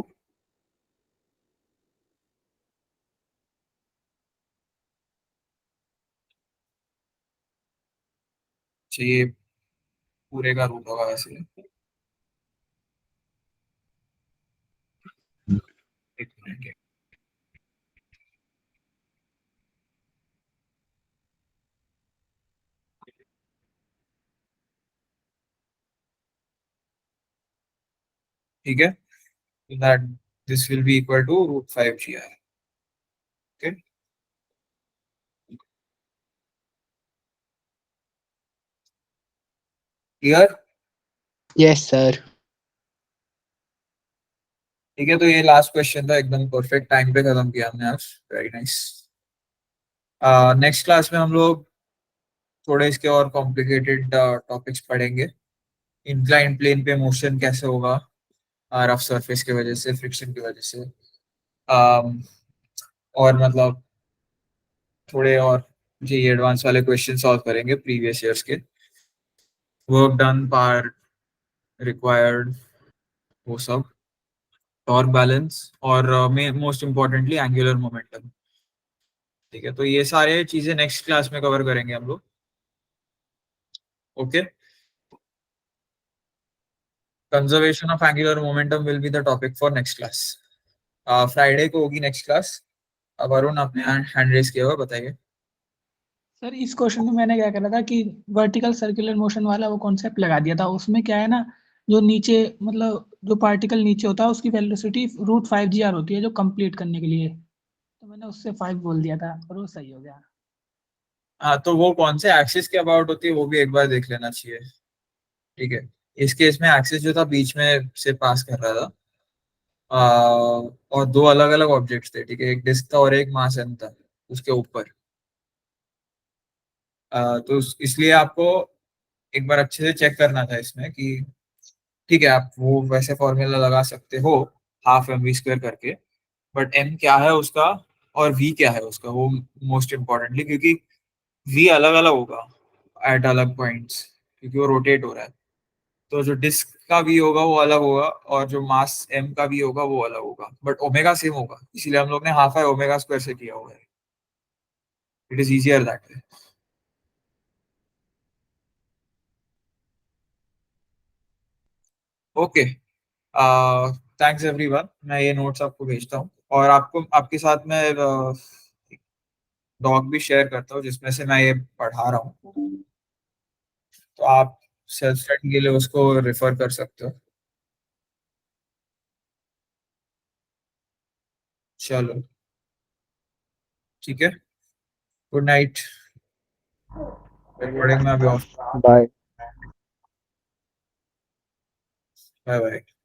चाहिए पूरे का रूट होगा वैसे। एक मिनट, ठीक है, that this will be equal to √5gr। Okay, clear? Yes sir. ठीक है, तो ये लास्ट क्वेश्चन था, एकदम परफेक्ट टाइम पे खत्म किया हमने आज। Very nice. नेक्स्ट क्लास में हम लोग थोड़े इसके और कॉम्प्लिकेटेड टॉपिक्स पढ़ेंगे। इंक्लाइन प्लेन पे मोशन कैसे होगा रफ सरफेस की वजह से, फ्रिक्शन की वजह से, और मतलब थोड़े और जी एडवांस वाले क्वेश्चन सॉल्व करेंगे प्रीवियस ईयर्स के। वर्क डन, पार्ट रिक्वायर्ड, वो सब, टॉर्क बैलेंस और मोस्ट इम्पोर्टेंटली एंगुलर मोमेंटम। ठीक है, तो ये सारे चीजें नेक्स्ट क्लास में कवर करेंगे हम लोग। Okay, conservation of angular momentum will be the topic for next class. Friday को होगी नेक्स्ट क्लास। अब अरुण आपने हैंड रेस किया हुआ, बताइए। सर इस क्वेश्चन में मैंने क्या करा था कि वर्टिकल सर्कुलर मोशन वाला वो कॉन्सेप्ट लगा दिया था। उसमें क्या है ना, जो नीचे मतलब जो पार्टिकल नीचे होता है उसकी वेलोसिटी √5gr होती है जो कंप्लीट करने के लिए, तो मैंने उससे 5 बोल दिया था और वो सही हो गया। हाँ, तो वो कौन से एक्सिस के अबाउट होती है वो भी एक बार देख लेना चाहिए। ठीक है, इस केस में एक्सिस जो था बीच में से पास कर रहा था, और दो अलग अलग ऑब्जेक्ट्स थे। ठीक है, एक डिस्क था और एक मास एम था उसके ऊपर। तो इसलिए आपको एक बार अच्छे से चेक करना था इसमें कि ठीक है, आप वो वैसे फॉर्मूला लगा सकते हो ½ mv² करके, बट m क्या है उसका और v क्या है उसका, वो मोस्ट इम्पोर्टेंटली, क्योंकि v अलग अलग होगा एट अलग पॉइंट्स, क्योंकि वो रोटेट हो रहा है। तो जो डिस्क का भी होगा वो अलग होगा और जो मास m का भी होगा वो अलग होगा, बट ओमेगा सेम होगा, इसीलिए हम लोग ने हाफ आई ओमेगा स्क्वायर से किया हुआ है. It is easier that way. Okay, thanks everyone. मैं ये नोट्स आपको भेजता हूँ और आपको आपके साथ में डॉक भी शेयर करता हूँ जिसमें से मैं ये पढ़ा रहा हूँ, तो आप सेल्फ स्टडी के लिए उसको रेफर कर सकते हो. चलो ठीक है, गुड नाइट. रिकॉर्डिंग में अभी ऑफ. बाय. Bye bye.